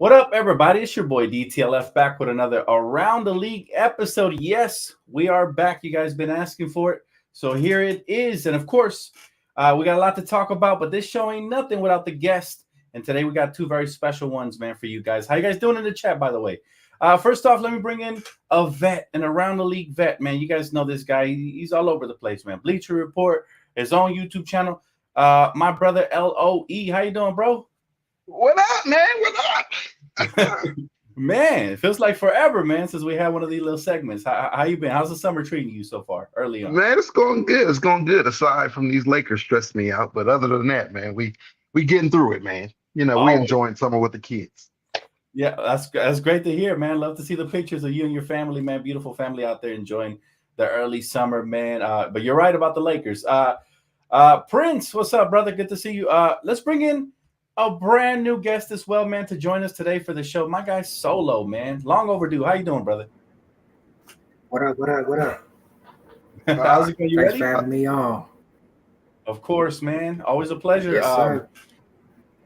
What up, everybody? It's your boy Dtlf back with another Around the League episode. Yes, we are back. You guys been asking for it, so here it is. And of course, we got a lot to talk about, but this show ain't nothing without the guest. And today we got two very special ones, man, for you guys. How you guys doing in the chat, by the way? First off, let me bring in a vet, an Around the League vet, man. You guys know this guy. He's all over the place, man. Bleacher Report, his own YouTube channel. My brother Loe. How you doing, bro? What up, man? What up? Man, it feels like forever, man, since we had one of these little segments. How you been? How's the summer treating you so far, early on? Man, it's going good. It's going good, aside from these Lakers stressing me out. But other than that, man, we getting through it, man. You know, we enjoying summer with the kids. Yeah, that's great to hear, man. Love to see the pictures of you and your family, man. Beautiful family out there enjoying the early summer, man. But you're right about the Lakers. Prince, what's up, brother? Good to see you. Let's bring in a brand new guest as well, man, to join us today for the show. My guy Solo, man. Long overdue. How you doing, brother? What up? How's it going? You Thanks ready? for having me on. Of course, man. Always a pleasure. Yes, sir.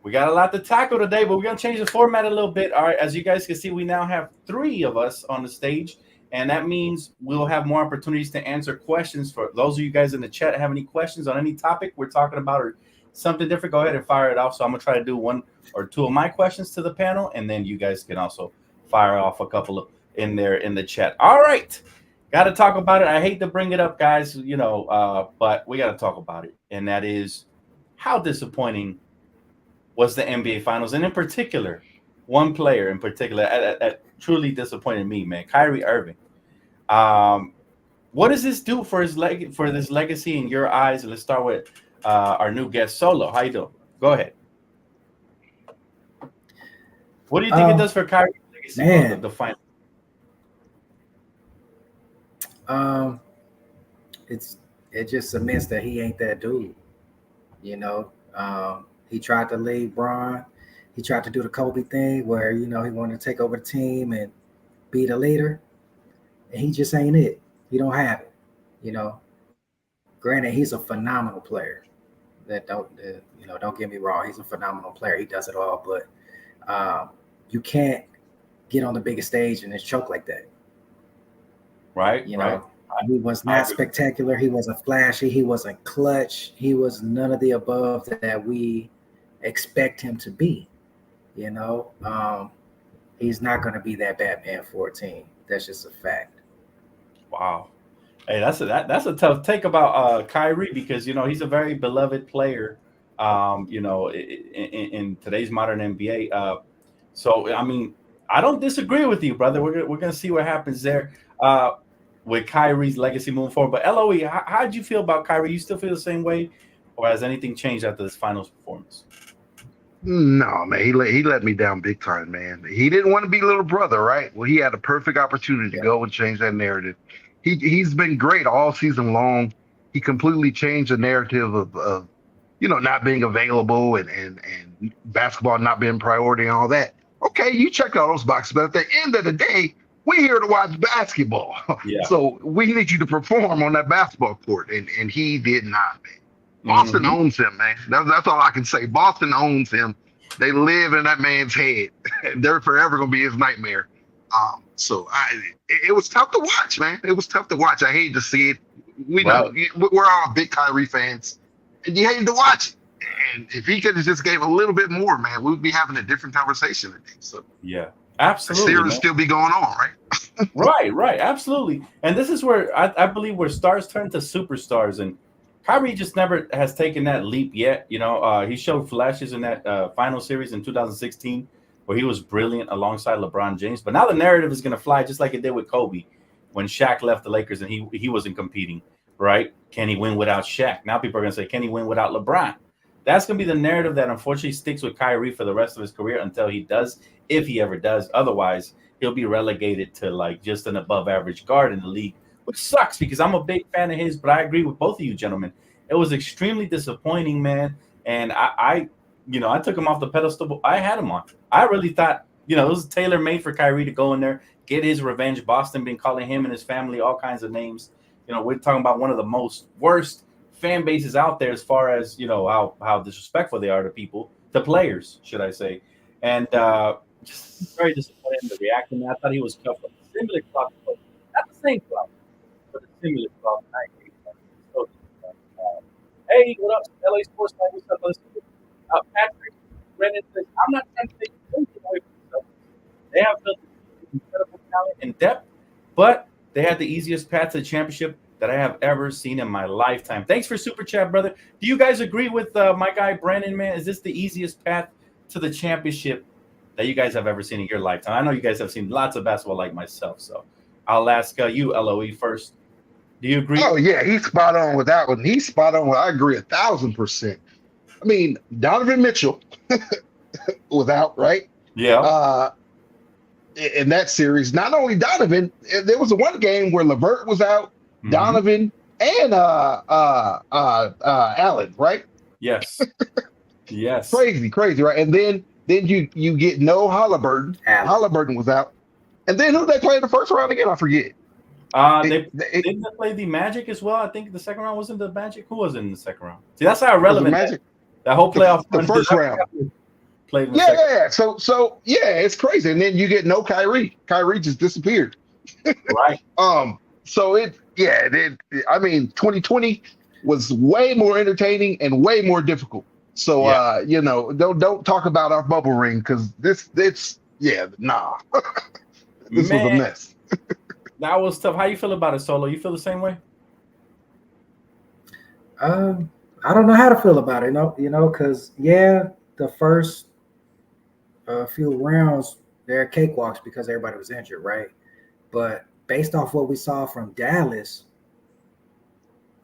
We got a lot to tackle today, but we're going to change the format a little bit. All right, as you guys can see, we now have 3 of us on the stage, and that means we'll have more opportunities to answer questions. For those of you guys in the chat have any questions on any topic we're talking about or something different, go ahead and fire it off. So I'm going to try to do 1 or 2 of my questions to the panel, and then you guys can also fire off a couple of in there in the chat. All right. Got to talk about it. I hate to bring it up, guys, but we got to talk about it, and that is how disappointing was the NBA Finals, and in particular, one player in particular that truly disappointed me, man, Kyrie Irving. What does this do for this legacy in your eyes? And let's start with our new guest, Solo. How you doing? Go ahead. What do you think it does for Kyrie's legacy? Man. The final. It just cements that he ain't that dude. He tried to lead Bron. He tried to do the Kobe thing where, he wanted to take over the team and be the leader. And he just ain't it. He don't have it. Granted, he's a phenomenal player. Don't get me wrong. He's a phenomenal player. He does it all. But you can't get on the biggest stage and just choke like that. Right. Right. He was not spectacular. He wasn't flashy. He wasn't clutch. He was none of the above that we expect him to be. He's not going to be that Batman 14. That's just a fact. Wow. Hey, that's a tough take about Kyrie because he's a very beloved player. In today's modern NBA. So I mean, I don't disagree with you, brother. We're gonna see what happens there. With Kyrie's legacy moving forward. But Loe, how did you feel about Kyrie? You still feel the same way, or has anything changed after this finals performance? No, man, he let me down big time, man. He didn't want to be little brother, right? Well, he had a perfect opportunity to go and change that narrative. He's been great all season long. He completely changed the narrative of not being available and basketball not being priority and all that. Okay, you checked all those boxes, but at the end of the day, we're here to watch basketball. Yeah. So we need you to perform on that basketball court. And he did not, man. Boston owns him, man. That's all I can say. Boston owns him. They live in that man's head. They're forever going to be his nightmare. It was tough to watch, man. It was tough to watch. I hate to see it. We're all big Kyrie fans. And you hate to watch it. And if he could have just gave a little bit more, man, we'd be having a different conversation today. So yeah. Absolutely, the series still be going on, right? right, absolutely. And this is where I believe where stars turn to superstars, and Kyrie just never has taken that leap yet. He showed flashes in that final series in 2016 where he was brilliant alongside LeBron James. But now the narrative is going to fly just like it did with Kobe when Shaq left the Lakers and he wasn't competing, right? Can he win without Shaq? Now people are going to say, can he win without LeBron? That's going to be the narrative that unfortunately sticks with Kyrie for the rest of his career until he does, if he ever does. Otherwise, he'll be relegated to like just an above average guard in the league, which sucks because I'm a big fan of his, but I agree with both of you gentlemen. It was extremely disappointing, man. And I took him off the pedestal. I had him on. I really thought, it was tailor-made for Kyrie to go in there, get his revenge. Boston been calling him and his family all kinds of names. We're talking about one of the worst fan bases out there as far as how disrespectful they are to people, to players, should I say. And just very disappointed in the reaction. I thought he was cut from a similar cloth, but not the same cloth, but a similar cloth. I hate that. So, hey, what up, LA Sports Night? What's up, listeners? Patrick Brennan says, I'm not trying to take anything away from the Celtics. They have built incredible talent and depth, but they had the easiest path to the championship that I have ever seen in my lifetime. Thanks for Super Chat, brother. Do you guys agree with my guy, Brandon, man? Is this the easiest path to the championship that you guys have ever seen in your lifetime? I know you guys have seen lots of basketball like myself, so I'll ask you, LOE, first. Do you agree? Oh, yeah, he's spot on with that one. He's spot on. I agree 1,000%. I mean, Donovan Mitchell without, right? Yeah. In that series, not only Donovan, there was one game where LeVert was out, Donovan, and Allen, right? Yes. Yes. Crazy, right? And then you get no Halliburton. Halliburton was out. And then who they play in the first round again? I forget. Didn't they play the Magic as well? I think the second round wasn't the Magic. Who was in the second round? See, that's how irrelevant that whole playoff. The first round. Yeah. So it's crazy. And then you get no Kyrie. Kyrie just disappeared. Right. So I mean, 2020 was way more entertaining and way more difficult. So don't talk about our bubble ring because this was a mess. That was tough. How you feel about it, Solo? You feel the same way? I don't know how to feel about it. Because the first few rounds they're cakewalks because everybody was injured, right? But based off what we saw from Dallas,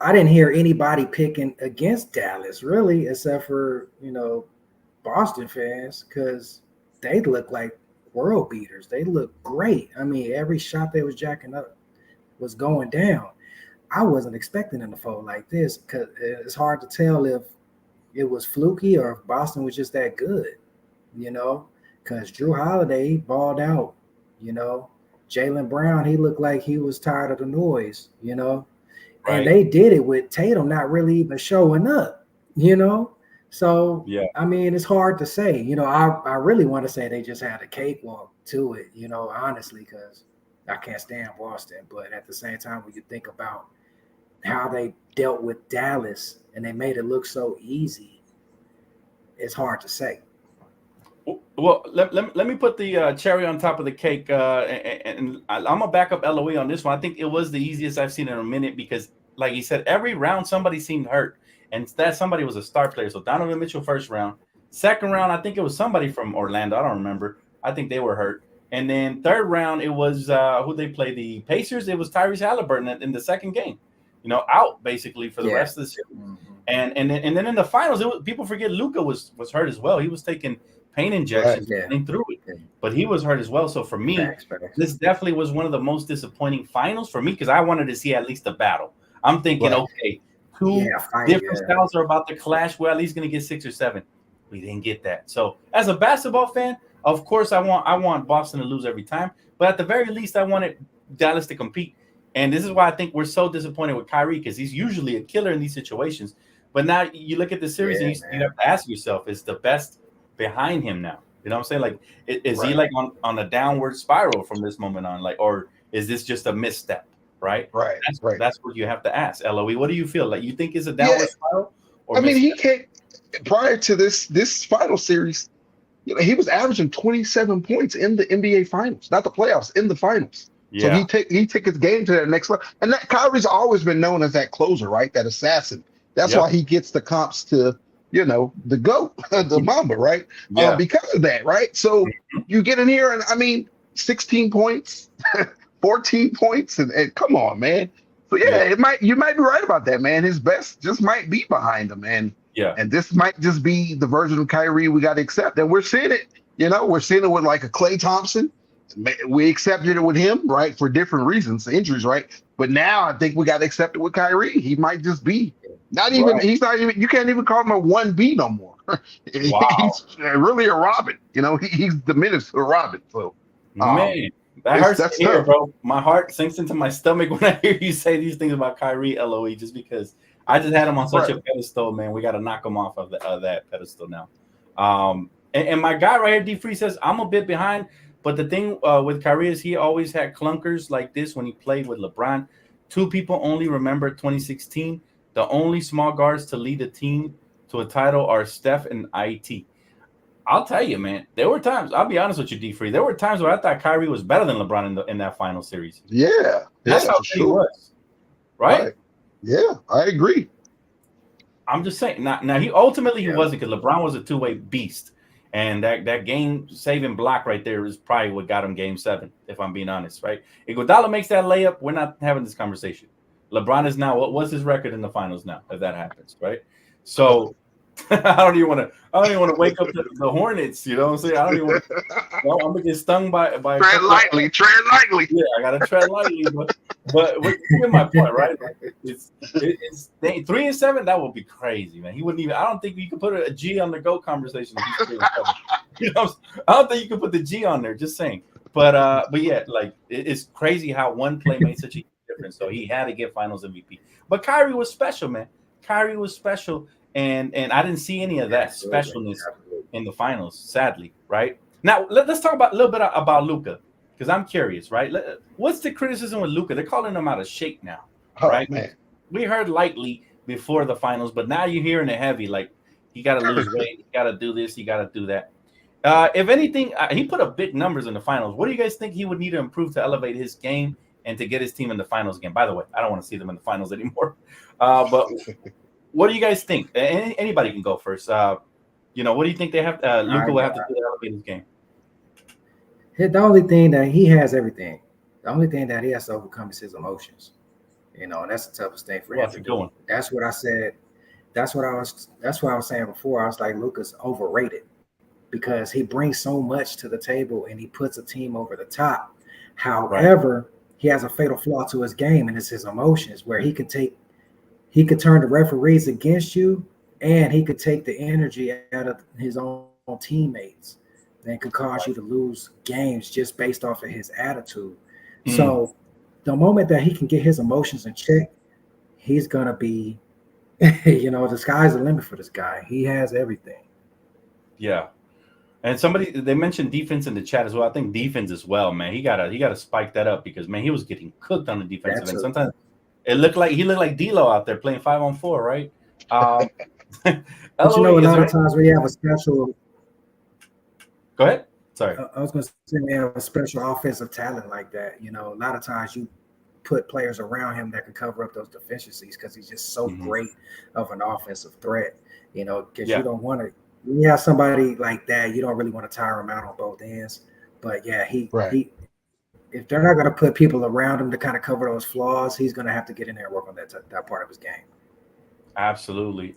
I didn't hear anybody picking against Dallas really, except for Boston fans, because they look like world beaters. They look great. I mean, every shot they was jacking up was going down. I wasn't expecting them to fold like this because it's hard to tell if it was fluky or if Boston was just that good, because Drew Holiday balled out, Jaylen Brown, he looked like he was tired of the noise, Right. And they did it with Tatum not really even showing up, So, yeah. I mean, it's hard to say. I really want to say they just had a cakewalk to it, honestly, because I can't stand Boston. But at the same time, when you think about how they dealt with Dallas and they made it look so easy, it's hard to say. Well, let me put the cherry on top of the cake, and I'm going to back up LOE on this one. I think it was the easiest I've seen in a minute because, like he said, every round somebody seemed hurt. And that somebody was a star player. So Donovan Mitchell first round. Second round, I think it was somebody from Orlando. I don't remember. I think they were hurt. And then third round, it was who they play, the Pacers. It was Tyrese Halliburton in the second game, out basically for the rest of the series. Mm-hmm. And then in the finals, people forget Luka was hurt as well. He was taking pain injections and through it, but he was hurt as well. So for me, this definitely was one of the most disappointing finals for me because I wanted to see at least a battle. I'm thinking, okay. Two different styles are about to clash. We're at least going to get 6 or 7. We didn't get that. So as a basketball fan, of course, I want Boston to lose every time. But at the very least, I wanted Dallas to compete. And this is why I think we're so disappointed with Kyrie because he's usually a killer in these situations. But now you look at the series and you have to ask yourself, is the best behind him now? You know what I'm saying? Like, is he like on a downward spiral from this moment on? Like, or is this just a misstep? Right. That's what you have to ask. LOE, what do you feel like? You think it's a downward spiral? I mean, he can't. Prior to this final series, he was averaging 27 points in the NBA Finals, not the playoffs, in the Finals. Yeah. So he took his game to that next level. And that Kyrie's always been known as that closer, right? That assassin. That's why he gets the comps to the GOAT, the Mamba, right? Yeah. Because of that, right? So you get in here and I mean, 16 points. 14 points and come on, man. So you might be right about that, man. His best just might be behind him, and this might just be the version of Kyrie we got to accept. And we're seeing it, we're seeing it with like a Klay Thompson. We accepted it with him, right, for different reasons, injuries, right? But now I think we got to accept it with Kyrie. He might just be he's not even, you can't even call him a 1B no more. Wow. He's really a Robin, he's diminished to a Robin. So man. That hurts to hear, bro. My heart sinks into my stomach when I hear you say these things about Kyrie, LOE, just because I just had him on such a pedestal, man. We got to knock him off of that pedestal now. And my guy right here, D Free, says I'm a bit behind, but the thing with Kyrie is he always had clunkers like this when he played with LeBron. Two people only remember 2016. The only small guards to lead the team to a title are Steph and IT. I'll tell you, man, there were times, I'll be honest with you, D Free, there were times where I thought Kyrie was better than LeBron in that final series. Yeah. That's how he was. Right? Yeah, I agree. I'm just saying. Now he ultimately he wasn't, because LeBron was a two-way beast. And that game-saving block right there is probably what got him Game 7, if I'm being honest, right? If Iguodala makes that layup, we're not having this conversation. LeBron is now, what's his record in the finals now, if that happens, right? So I don't even want to wake up the Hornets, you know what I'm saying? I don't even want to, I'm going to get stung by tread lightly. Yeah, I got to tread lightly, but here's my point, right? It's 3-7. That would be crazy, man. He wouldn't even. I don't think you could put a G on the GOAT conversation. If he's 3-7. You know, I don't think you could put the G on there. Just saying. But yeah, like it's crazy how one play made such a difference. So he had to get Finals MVP. But Kyrie was special, man. Kyrie was special, and I didn't see any of that specialness in the finals, sadly. Right now, let's talk a little bit about Luka. Because I'm curious, right? What's the criticism with Luka? They're calling him out of shape now, right? Man. We heard lightly before the finals, but now you're hearing it heavy. Like, he got to lose weight, he got to do this, he got to do that. If anything, he put up big numbers in the finals. What do you guys think he would need to improve to elevate his game and to get his team in the finals again? By the way, I don't want to see them in the finals anymore. But what do you guys think? Anybody can go first. What do you think they have? Luka will have to do to elevate his game. The only thing that he has everything. The only thing that he has to overcome is his emotions. And that's the toughest thing for him to do. That's what I said. That's what I was saying before. I was like, Luka's overrated because he brings so much to the table and he puts a team over the top. However, he has a fatal flaw to his game, and it's his emotions, where he could turn the referees against you, and he could take the energy out of his own teammates. And could cause you to lose games just based off of his attitude. So the moment that he can get his emotions in check, he's going to be, the sky's the limit for this guy. He has everything. Yeah. And they mentioned defense in the chat as well. I think defense as well, man. He gotta spike that up because, man, he was getting cooked on the defensive end. Sometimes he looked like D'Lo out there playing 5-on-4, right? But a lot of times we have a special. Go ahead. Sorry. I was going to say we have a special offensive talent like that. A lot of times you put players around him that can cover up those deficiencies because he's just so great of an offensive threat. Because you don't want to. When you have somebody like that, you don't really want to tire him out on both ends. But yeah, he if they're not going to put people around him to kind of cover those flaws, he's going to have to get in there and work on that part of his game. Absolutely,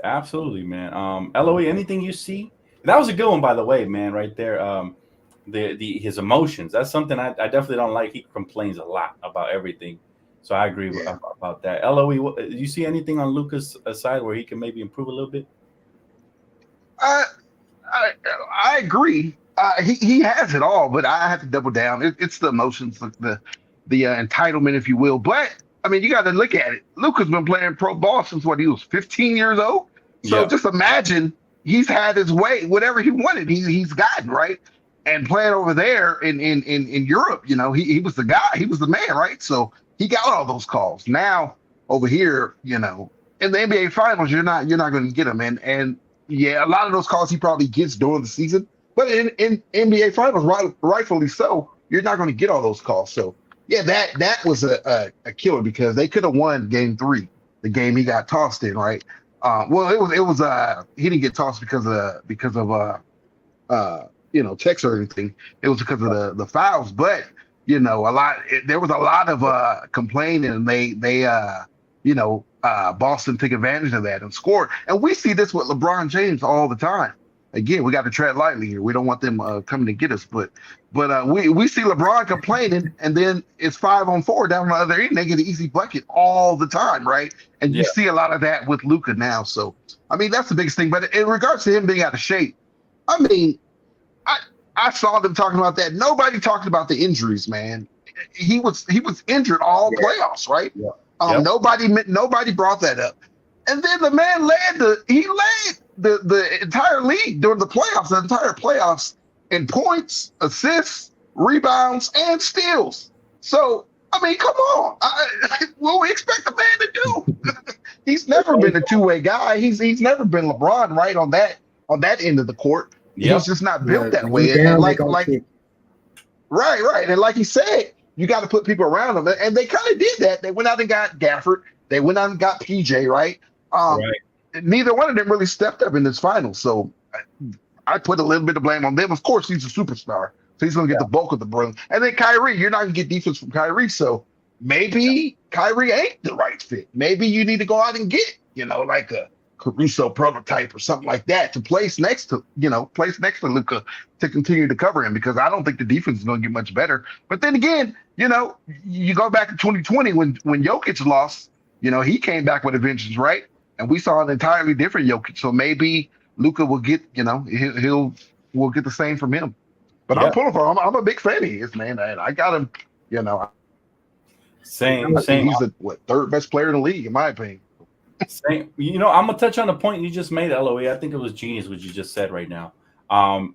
man. Loe, anything you see? That was a good one, by the way, man. Right there, his emotions. That's something I definitely don't like. He complains a lot about everything, so I agree about that. Loe, do you see anything on Luka's side where he can maybe improve a little bit? I agree. He has it all, but I have to double down. It's the emotions, the entitlement, if you will. But I mean, you got to look at it. Luka's been playing pro ball since he was 15 years old. So just imagine. He's had his way, whatever he wanted, he's gotten, right? And playing over there in Europe, he was the guy, he was the man, right? So he got all those calls. Now over here, in the NBA Finals, you're not going to get him. And yeah, a lot of those calls he probably gets during the season, but in NBA Finals, rightfully so, you're not going to get all those calls. So yeah, that was a killer because they could have won Game 3, the game he got tossed in, right? Well, it was he didn't get tossed because of checks or anything. It was because of the fouls, but there was a lot of complaining, and they Boston took advantage of that and scored. And we see this with LeBron James all the time. Again, we got to tread lightly here. We don't want them coming to get us, but we see LeBron complaining, and then it's 5-on-4 down the other end. They get an easy bucket all the time, right? And you see a lot of that with Luka now. So, I mean, that's the biggest thing. But in regards to him being out of shape, I mean, I saw them talking about that. Nobody talked about the injuries, man. He was injured all playoffs, right? Yeah. Nobody brought that up. And then the man led the entire league during the entire playoffs in points, assists, rebounds, and steals. So, I mean, come on. What we expect the man to do? He's never been a two-way guy. He's never been LeBron, right, on that end of the court. Yep. He's just not built that When way. you down, And they gonna kick. right. And like he said, you got to put people around him. And they kind of did that. They went out and got Gafford. They went out and got PJ, right? Neither one of them really stepped up in this final. So I put a little bit of blame on them. Of course, he's a superstar. So he's going to get the bulk of the blame. And then Kyrie, you're not going to get defense from Kyrie. So maybe Kyrie ain't the right fit. Maybe you need to go out and get, like a Caruso prototype or something like that to place next to Luka to continue to cover him, because I don't think the defense is going to get much better. But then again, you go back to 2020 when Jokic lost, he came back with a vengeance, right? And we saw an entirely different Jokic. So maybe Luka will get, we'll get the same from him. But I'm pulling for him. I'm a big fan of his, man. And I got him, Same. He's the third best player in the league, in my opinion. Same. I'm gonna touch on the point you just made, Loe. I think it was genius what you just said right now. Both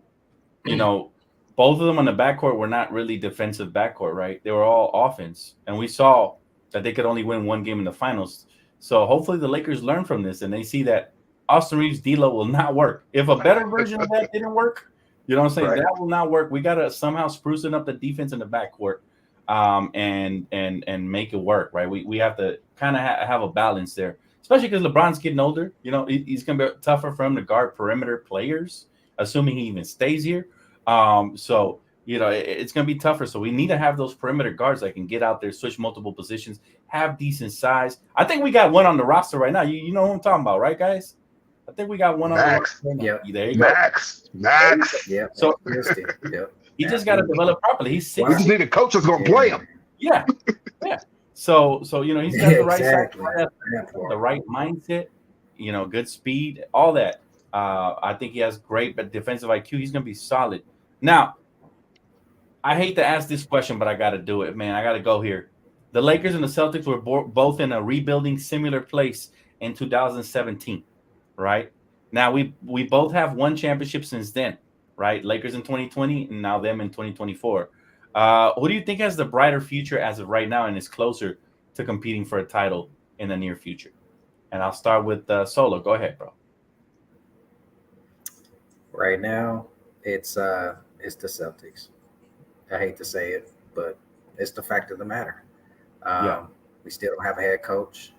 of them on the backcourt were not really defensive backcourt, right? They were all offense, and we saw that they could only win one game in the finals. So hopefully the Lakers learn from this and they see that Austin Reaves' D-Lo will not work. If a better version of that didn't work, you know what I'm saying? Right. That will not work. We gotta somehow sprucing up the defense in the backcourt, and make it work, right? We have to kind of have a balance there. Especially because LeBron's getting older. He's going to be tougher for him to guard perimeter players, assuming he even stays here. So it's going to be tougher. So we need to have those perimeter guards that can get out there, switch multiple positions, have decent size. I think we got one on the roster right now. You know who I'm talking about, right, guys? I think we got one on the roster. Yeah. There you go. Max. Yeah. So he just got to develop properly. He's 6. We just need a coach that's going to play him. Yeah. So he's got the right size, the right mindset, good speed, all that. I think he has great defensive IQ. He's going to be solid. Now, I hate to ask this question, but I got to do it, man. I got to go here. The Lakers and the Celtics were both in a rebuilding similar place in 2017, right? Now, we both have one championship since then, right? Lakers in 2020 and now them in 2024. Who do you think has the brighter future as of right now and is closer to competing for a title in the near future? And I'll start with Solo. Go ahead, bro. Right now, it's the Celtics. I hate to say it, but it's the fact of the matter. We still don't have a head coach.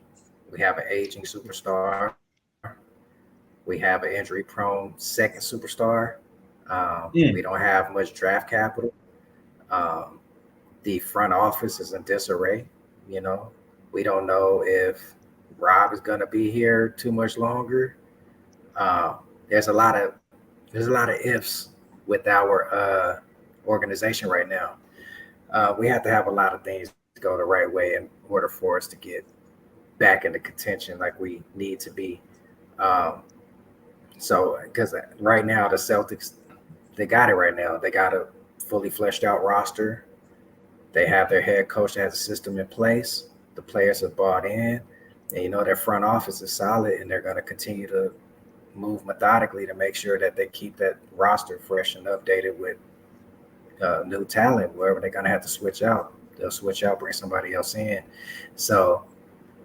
We have an aging superstar. We have an injury-prone second superstar. We don't have much draft capital. The front office is in disarray. We don't know if Rob is going to be here too much longer. There's a lot of ifs with our organization right now. We have to have a lot of things go the right way in order for us to get back into contention like we need to be. So because right now the Celtics, they got it right now. They got a fully fleshed out roster. They have their head coach that has a system in place. The players have bought in, and their front office is solid, and they're going to continue to move methodically to make sure that they keep that roster fresh and updated with new talent. Wherever they're going to have to switch out, they'll switch out, bring somebody else in. So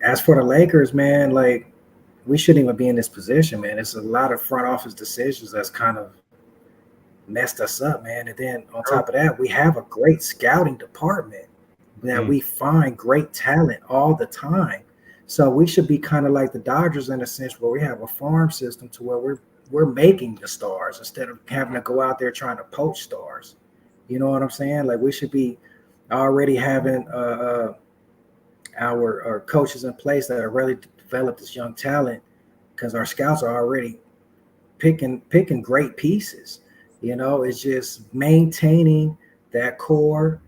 as for the Lakers, man, like we shouldn't even be in this position, man. It's a lot of front office decisions that's kind of messed us up, man. And then on top of that, we have a great scouting department that we find great talent all the time. So we should be kind of like the Dodgers in a sense where we have a farm system to where we're making the stars instead of having to go out there trying to poach stars. You know what I'm saying? Like we should be already having our coaches in place that are really developed this young talent because our scouts are already picking great pieces. It's just maintaining that core,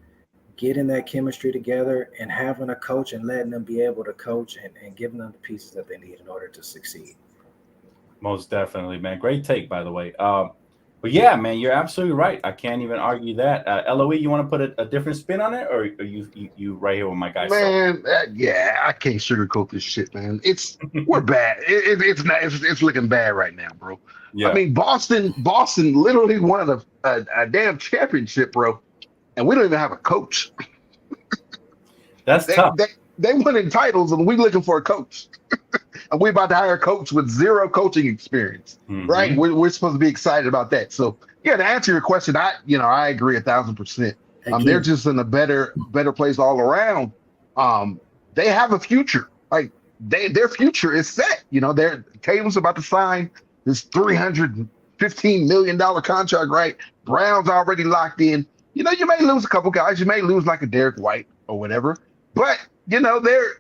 getting that chemistry together, and having a coach and letting them be able to coach and giving them the pieces that they need in order to succeed. Most definitely, man. Great take, by the way. But yeah, man, you're absolutely right. I can't even argue that. Loe, you want to put a different spin on it, or are you right here with my guy? Man, yeah, I can't sugarcoat this shit, man. We're bad. It's looking bad right now, bro. I Yeah, mean, Boston literally won a damn championship, bro, and we don't even have a coach. that's They tough. they they winning titles, and we looking for a coach, and we about to hire a coach with zero coaching experience, right? Hmm. We're supposed to be excited about that. So yeah, to answer your question, I agree 1,000%. They're Again, just in a better place all around. They have a future. Like their future is set. Their Tatum's about to sign this $315 million contract, right? Brown's already locked in. You may lose a couple guys. You may lose like a Derek White or whatever, but they're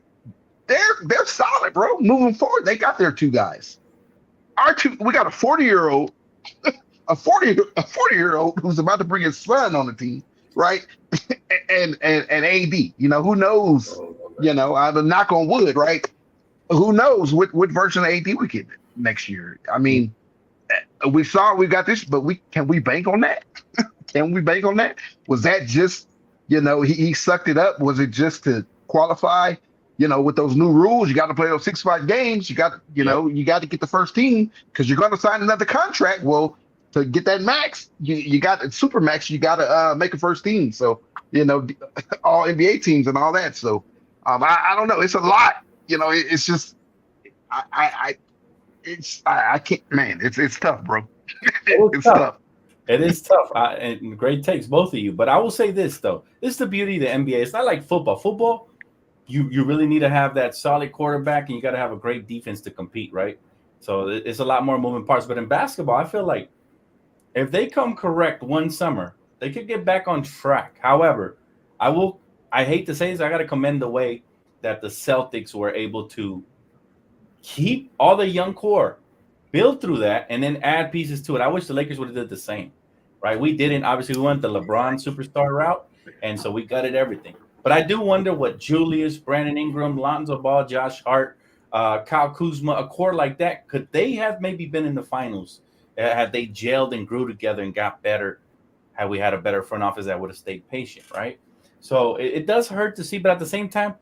solid, bro. Moving forward, they got their two guys. We got a 40-year-old, a 40-year-old who's about to bring his son on the team, right? and AD. Who knows? I'm knock on wood, right? Who knows what version of AD we get next year? I mean, we got this, but can we bank on that? Can we bank on that? Was that just he sucked it up? Was it just to qualify? With those new rules, you got to play those 6-5 games. You got you got to get the first team because you're going to sign another contract. Well, to get that max, you got super max. You got to make a first team. So all NBA teams and all that. So I don't know. It's a lot. It's just I can't, man. It's tough, bro. It's tough. It is tough. And great takes, both of you. But I will say this though: this is the beauty of the NBA. It's not like football. Football, you really need to have that solid quarterback, and you got to have a great defense to compete, right? So it's a lot more moving parts. But in basketball, I feel like if they come correct one summer, they could get back on track. However, I hate to say this, I got to commend the way that the Celtics were able to keep all the young core, build through that, and then add pieces to it. I wish the Lakers would have did the same, right? We didn't. Obviously, we went the LeBron superstar route, and so we gutted everything. But I do wonder what Julius, Brandon Ingram, Lonzo Ball, Josh Hart, Kyle Kuzma, a core like that, could they have maybe been in the finals had they gelled and grew together and got better? Had we had a better front office that would have stayed patient, right? So it does hurt to see, but at the same time,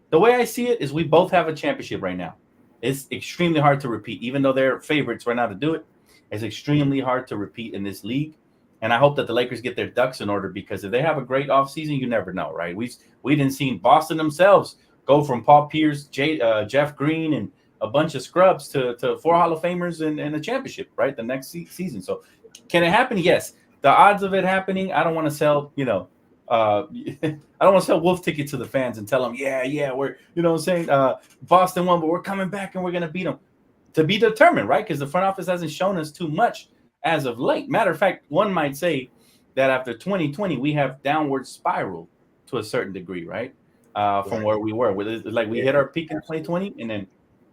the way I see it is we both have a championship right now. It's extremely hard to repeat, even though they're favorites right now to do it. It's extremely hard to repeat in this league. And I hope that the Lakers get their ducks in order because if they have a great offseason, you never know, right? We didn't see Boston themselves go from Paul Pierce, Jeff Green, and a bunch of scrubs to 4 Hall of Famers and a championship, right? The next season. So can it happen? Yes. The odds of it happening, I don't want to sell, I don't want to sell wolf tickets to the fans and tell them, yeah, we're, what I'm saying? Boston won, but we're coming back and we're going to beat them. To be determined, right? Because the front office hasn't shown us too much as of late. Matter of fact, one might say that after 2020, we have downward spiral to a certain degree, right? From where we were. Like we hit our peak in 2020 and then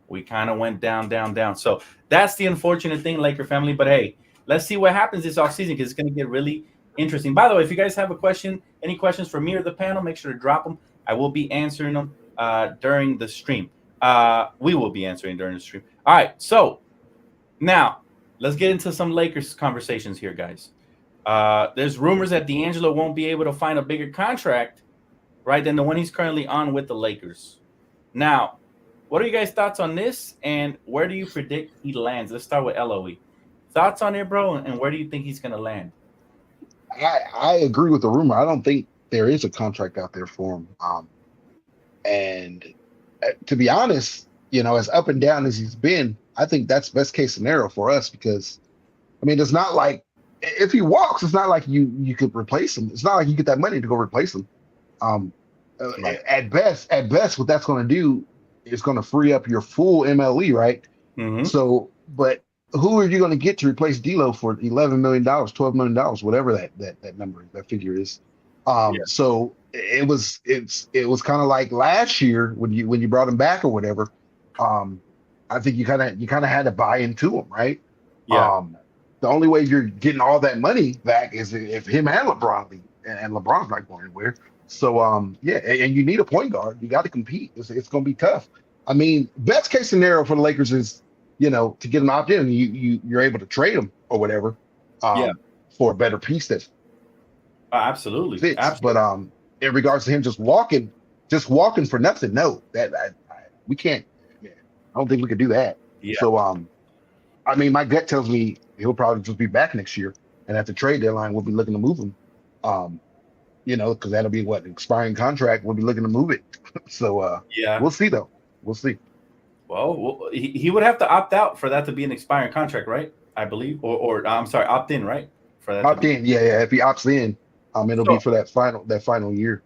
we kind of went down. So that's the unfortunate thing, Laker family. But hey, let's see what happens this offseason because it's going to get really interesting. By the way, if you guys have a question, any questions for me or the panel, make sure to drop them. I will be answering them during the stream. We will be answering during the stream. All right, so now let's get into some Lakers conversations here, guys. There's rumors that D'Angelo won't be able to find a bigger contract, right, than the one he's currently on with the Lakers. Now, what are you guys' thoughts on this, and where do you predict he lands? Let's start with Loe. Thoughts on it, bro, and where do you think he's going to land? I agree with the rumor. I don't think there is a contract out there for him. And to be honest, as up and down as he's been, I think that's best case scenario for us because, I mean, it's not like if he walks, it's not like you could replace him. It's not like you get that money to go replace him. Right. At best, what that's going to do is going to free up your full MLE, right? Mm-hmm. So, but who are you going to get to replace D'Lo for $11 million, $12 million, whatever that number, that figure is? So it was kind of like last year when you brought him back or whatever. I think you kind of had to buy into him, right? Yeah. The only way you're getting all that money back is if him and LeBron leave, and LeBron's not going anywhere. So and you need a point guard. You got to compete. It's going to be tough. I mean, best case scenario for the Lakers is to get an opt-in, you're able to trade him or whatever. Yeah. For a better piece that Absolutely. fits. Absolutely. But in regards to him just walking for nothing, no, we can't. Yeah, I don't think we could do that. Yeah. So I mean, my gut tells me he'll probably just be back next year, and at the trade deadline, we'll be looking to move him. Because that'll be what, an expiring contract. We'll be looking to move it. So Yeah. we'll see though. We'll see. Well, he would have to opt out for that to be an expiring contract, right? I believe, or I'm sorry, opt in, right? For that Opt in, yeah. If he opts in, it'll be for that final year.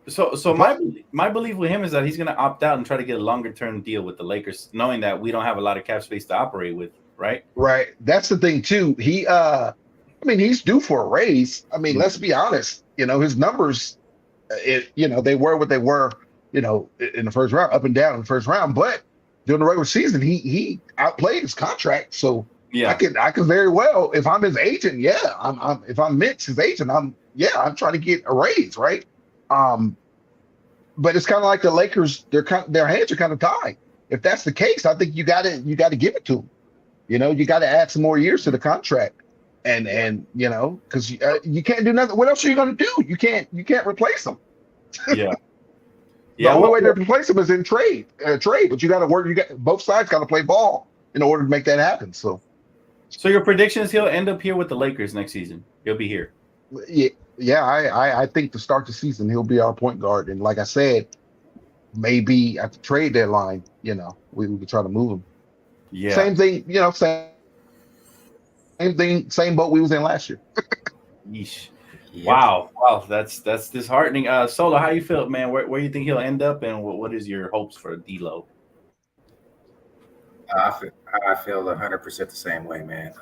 So my belief with him is that he's going to opt out and try to get a longer term deal with the Lakers, knowing that we don't have a lot of cap space to operate with, right? Right. That's the thing too. He's due for a raise. I mean, let's be honest. His numbers, they were what they were. In the first round, up and down in the first round. But during the regular season, he outplayed his contract. So yeah, I could very well, if I'm his agent, if I'm Mitch, his agent, I'm trying to get a raise, right? But it's kind of like the Lakers. Their hands are kind of tied. If that's the case, I think you got to give it to them. You got to add some more years to the contract, and because you can't do nothing. What else are you going to do? You can't replace them. Yeah. The only way to replace them is in trade. But you got to work. Both sides got to play ball in order to make that happen. So your prediction is he'll end up here with the Lakers next season. He'll be here. Yeah. I think to start the season he'll be our point guard, and like I said, maybe at the trade deadline, we could try to move him. Yeah. Same thing. Same thing. Same boat we was in last year. Yeesh. Yep. Wow, that's disheartening. Solo, how you feel, man? Where you think he'll end up, and what is your hopes for D'Lo? I feel 100% the same way, man.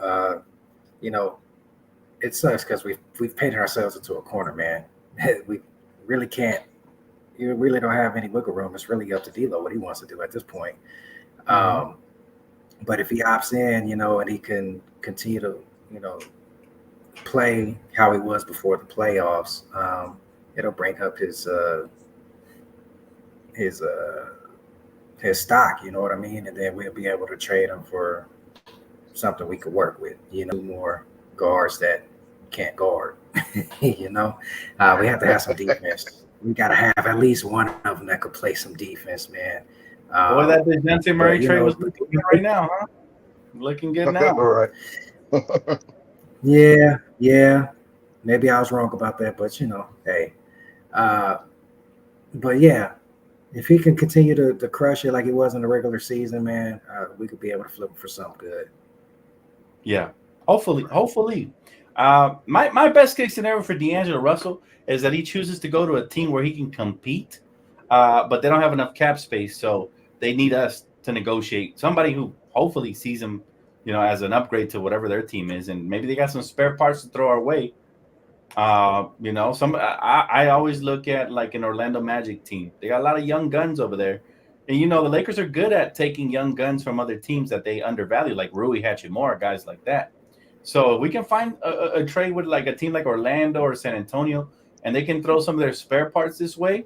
It sucks because we've painted ourselves into a corner, man. We really can't. You really don't have any wiggle room. It's really up to D'Lo what he wants to do at this point. But if he opts in, and he can continue to, play how he was before the playoffs, it'll bring up his stock, you know what I mean? And then we'll be able to trade him for something we could work with, more guards that can't guard. We have to have some defense. We got to have at least one of them that could play some defense, man. Boy, that DeJounte Murray trade was looking good right now, huh? Looking good now. All right. Yeah. Maybe I was wrong about that, but hey. But yeah, if he can continue to crush it like he was in the regular season, man, we could be able to flip him for something good. Yeah, hopefully. My best case scenario for D'Angelo Russell is that he chooses to go to a team where he can compete, but they don't have enough cap space, so they need us to negotiate. Somebody who hopefully sees him, as an upgrade to whatever their team is, and maybe they got some spare parts to throw our way. I always look at like an Orlando Magic team. They got a lot of young guns over there, and the Lakers are good at taking young guns from other teams that they undervalue, like Rui Hachimura, guys like that. So if we can find a trade with like a team like Orlando or San Antonio, and they can throw some of their spare parts this way,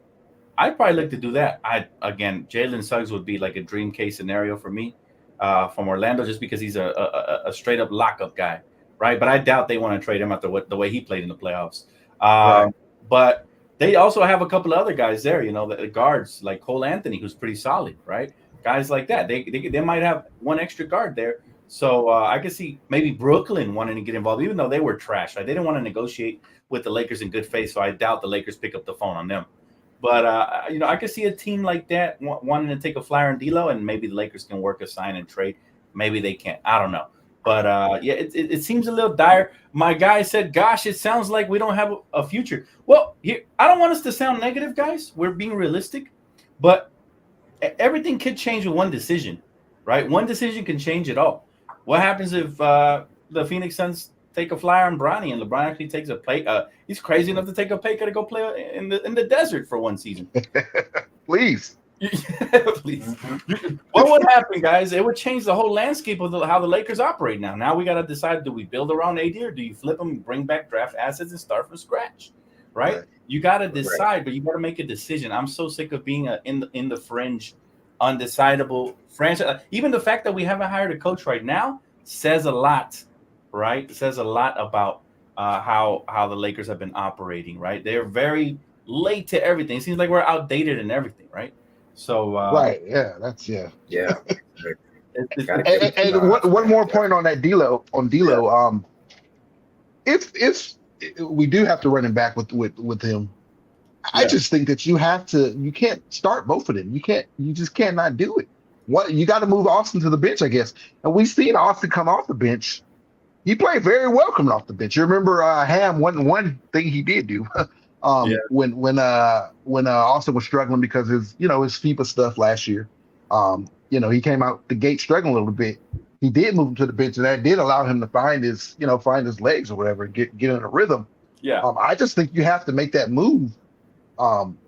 I'd probably like to do that. Jalen Suggs would be like a dream case scenario for me from Orlando, just because he's a straight up lockup guy, right? But I doubt they want to trade him after the way he played in the playoffs. Right. But they also have a couple of other guys there, the guards like Cole Anthony, who's pretty solid, right? Guys like that. They might have one extra guard there. So I could see maybe Brooklyn wanting to get involved, even though they were trash. Right? They didn't want to negotiate with the Lakers in good faith, so I doubt the Lakers pick up the phone on them. But, I could see a team like that wanting to take a flyer on D'Lo, and maybe the Lakers can work a sign and trade. Maybe they can't. I don't know. But, it seems a little dire. My guy said, gosh, it sounds like we don't have a future. Well, here, I don't want us to sound negative, guys. We're being realistic. But everything could change with one decision, right? One decision can change it all. What happens if the Phoenix Suns take a flyer on Bronny, and LeBron actually takes a pay? He's crazy enough to take a pay cut to go play in the desert for one season. Please. Please. What would happen, guys? It would change the whole landscape of how the Lakers operate now. Now we got to decide: do we build around AD, or do you flip them, bring back draft assets, and start from scratch? Right? You got to decide, but you got to make a decision. I'm so sick of being in the fringe, undecidable franchise. Even the fact that we haven't hired a coach right now says a lot right, says a lot about how the Lakers have been operating. Right, they're very late to everything. It seems like we're outdated in everything. Right, so Right. Yeah. That's yeah. Yeah. Got to And, give and it to and one Nas, one man. more point on that D'Lo. If we do have to run him back with him, I yeah, just think that you can't start both of them. You just cannot do it. What you got to move Austin to the bench, I guess. And we've seen Austin come off the bench. He played very well coming off the bench. You remember Ham one thing he did do yeah, when Austin was struggling because his FIBA stuff last year. He came out the gate struggling a little bit. He did move him to the bench, and that did allow him to find his legs or whatever, and get in a rhythm. yeah, I just think you have to make that move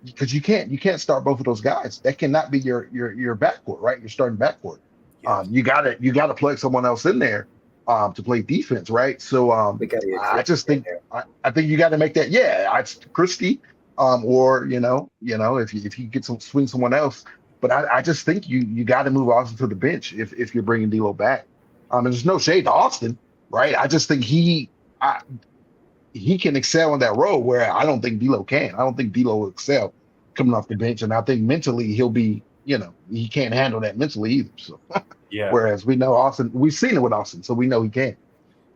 because you can't start both of those guys. That cannot be your backcourt, right? Your starting backcourt. yeah. You gotta plug someone else in there to play defense, right? So We got to I get just in think there. I think you got to make that. Yeah, it's Christie, or if he gets swing someone else. But I just think you got to move Austin to the bench if you're bringing D'Lo back. And there's no shade to Austin, right? I just think he can excel in that role where I don't think D'Lo can. I don't think D'Lo will excel coming off the bench, and I think mentally he'll be, he can't handle that mentally either. So Yeah. whereas we know Austin, we've seen it with Austin, so we know he can.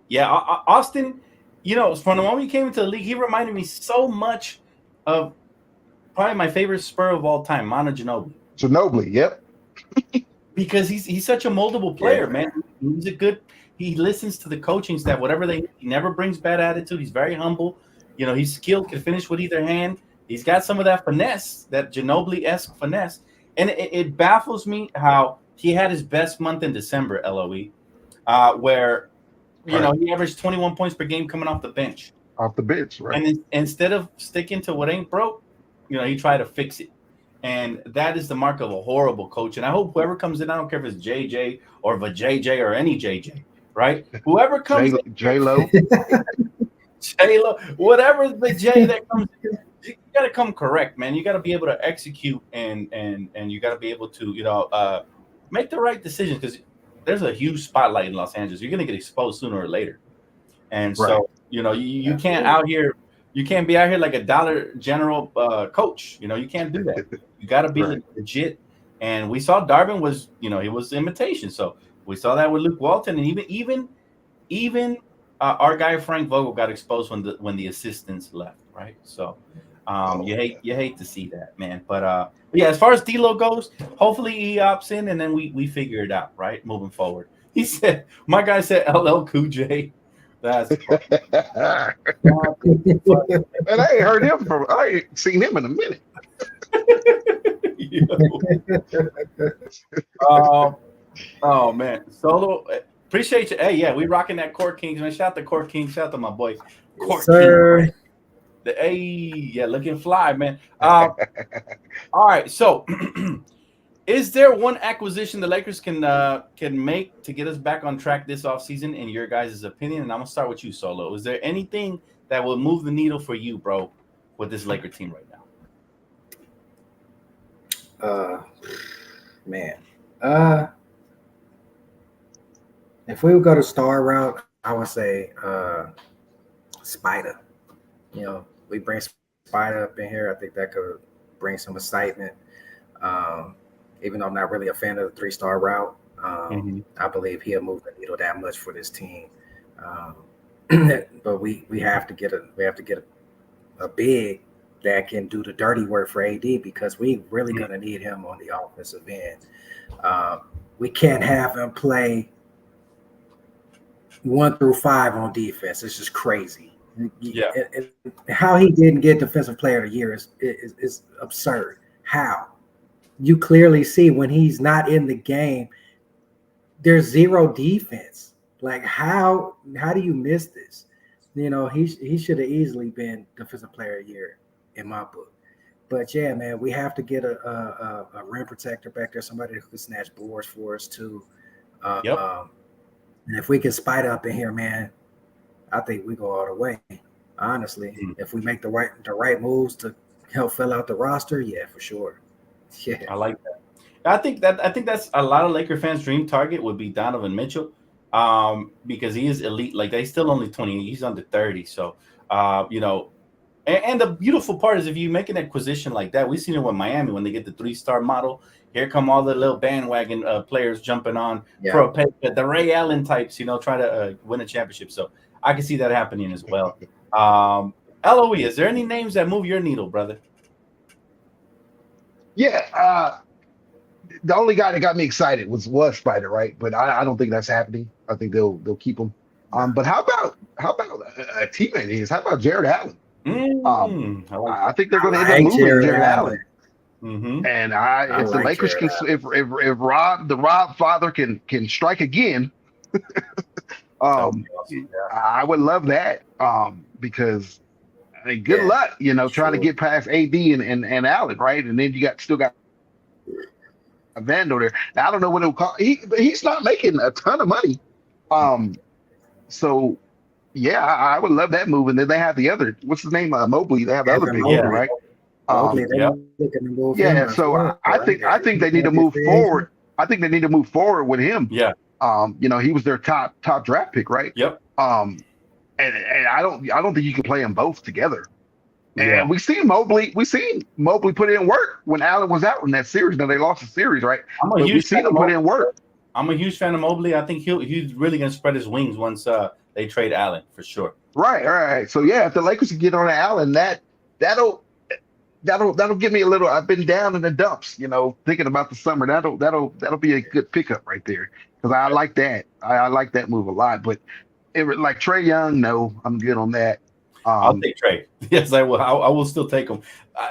Yeah, Austin, from the moment he came into the league, he reminded me so much of probably my favorite Spur of all time, Manu Ginobili. Ginobili, yep. Because he's such a moldable player, man. He listens to the coaching staff, whatever he never brings bad attitude. He's very humble. He's skilled, can finish with either hand. He's got some of that finesse, that Ginobili-esque finesse. And it baffles me how he had his best month in December, LOE, where he averaged 21 points per game coming off the bench. Off the bench, right? And instead of sticking to what ain't broke, he tried to fix it. And that is the mark of a horrible coach. And I hope whoever comes in, I don't care if it's JJ or JJ or any JJ, right? Whoever comes in, J-Lo, J-Lo, whatever the J that comes in, you got to come correct, man. You got to be able to execute and you got to be able to, make the right decisions because there's a huge spotlight in Los Angeles. You're going to get exposed sooner or later. And so, you can't be out here like a Dollar General coach. You can't do that. You got to be legit. And we saw Darvin was, he was imitation. So we saw that with Luke Walton, and even our guy Frank Vogel got exposed when the assistants left, right? So you hate to see that, man. But yeah, as far as D'Lo goes, hopefully he opts in, and then we figure it out, right? Moving forward. My guy said LL Cool J. That's and I ain't seen him in a minute. Oh man, Solo, appreciate you. Hey, yeah, we rocking that Court Kings, man. Shout out to Court Kings. Shout out to my boy Court King. Looking fly, man. All right, so is there one acquisition the Lakers can make to get us back on track this offseason, in your guys' opinion? And I'm gonna start with you, Solo. Is there anything that will move the needle for you, bro, with this Laker team right now? Man. If we would go to star route, I would say Spider. We bring Spider up in here. I think that could bring some excitement. Even though I'm not really a fan of the 3-star route, I believe he'll move the needle that much for this team. But we have to get a big that can do the dirty work for AD, because we really gonna need him on the offensive end. We can't have him play 1 through 5 on defense. It's just crazy. Yeah. And how he didn't get Defensive Player of the Year is absurd. How? You clearly see when he's not in the game, there's zero defense. Like, how do you miss this? He should have easily been Defensive Player of the Year in my book. But yeah, man, we have to get a rim protector back there, somebody who can snatch boards for us too. And if we can Spider up in here, man, I think we go all the way. Honestly, if we make the right moves to help fill out the roster, yeah, for sure. Yeah, I like that. I think that's a lot of Laker fans' dream target would be Donovan Mitchell. because he is elite. Like they still only 20. He's under 30. So, and the beautiful part is if you make an acquisition like that, we've seen it with Miami when they get the 3-star model. Here come all the little bandwagon players jumping on for a pay, the Ray Allen types, try to win a championship. So I can see that happening as well. LOE, is there any names that move your needle, brother? Yeah, the only guy that got me excited was Spider, right? But I don't think that's happening. I think they'll keep him. But how about a teammate of his? How about Jared Allen? I think they're going to end up moving Jared Allen. Mm-hmm. And if the Lakers can, if the Rob father can strike again, I would love that. Because good luck, trying to get past AD and Allen, right? And then you still got Vando there. Now, I don't know what it'll cost. He's not making a ton of money. So yeah, I would love that move. And then they have the other, what's his name? Mobley. They have the other big one, right? So I think they need to move forward. I think they need to move forward with him. Yeah. He was their top draft pick, right? Yep. And I don't think you can play them both together. And we seen Mobley put in work when Allen was out in that series. Now they lost the series, right? We've seen him put in work. I'm a huge fan of Mobley. I think he's really gonna spread his wings once they trade Allen for sure. Right. So yeah, if the Lakers can get on Allen, that'll give me a little. I've been down in the dumps, thinking about the summer. That'll be a good pickup right there because I like that. I like that move a lot. But like Trae Young, no, I'm good on that. I'll take Trae. Yes, I will. I will still take him,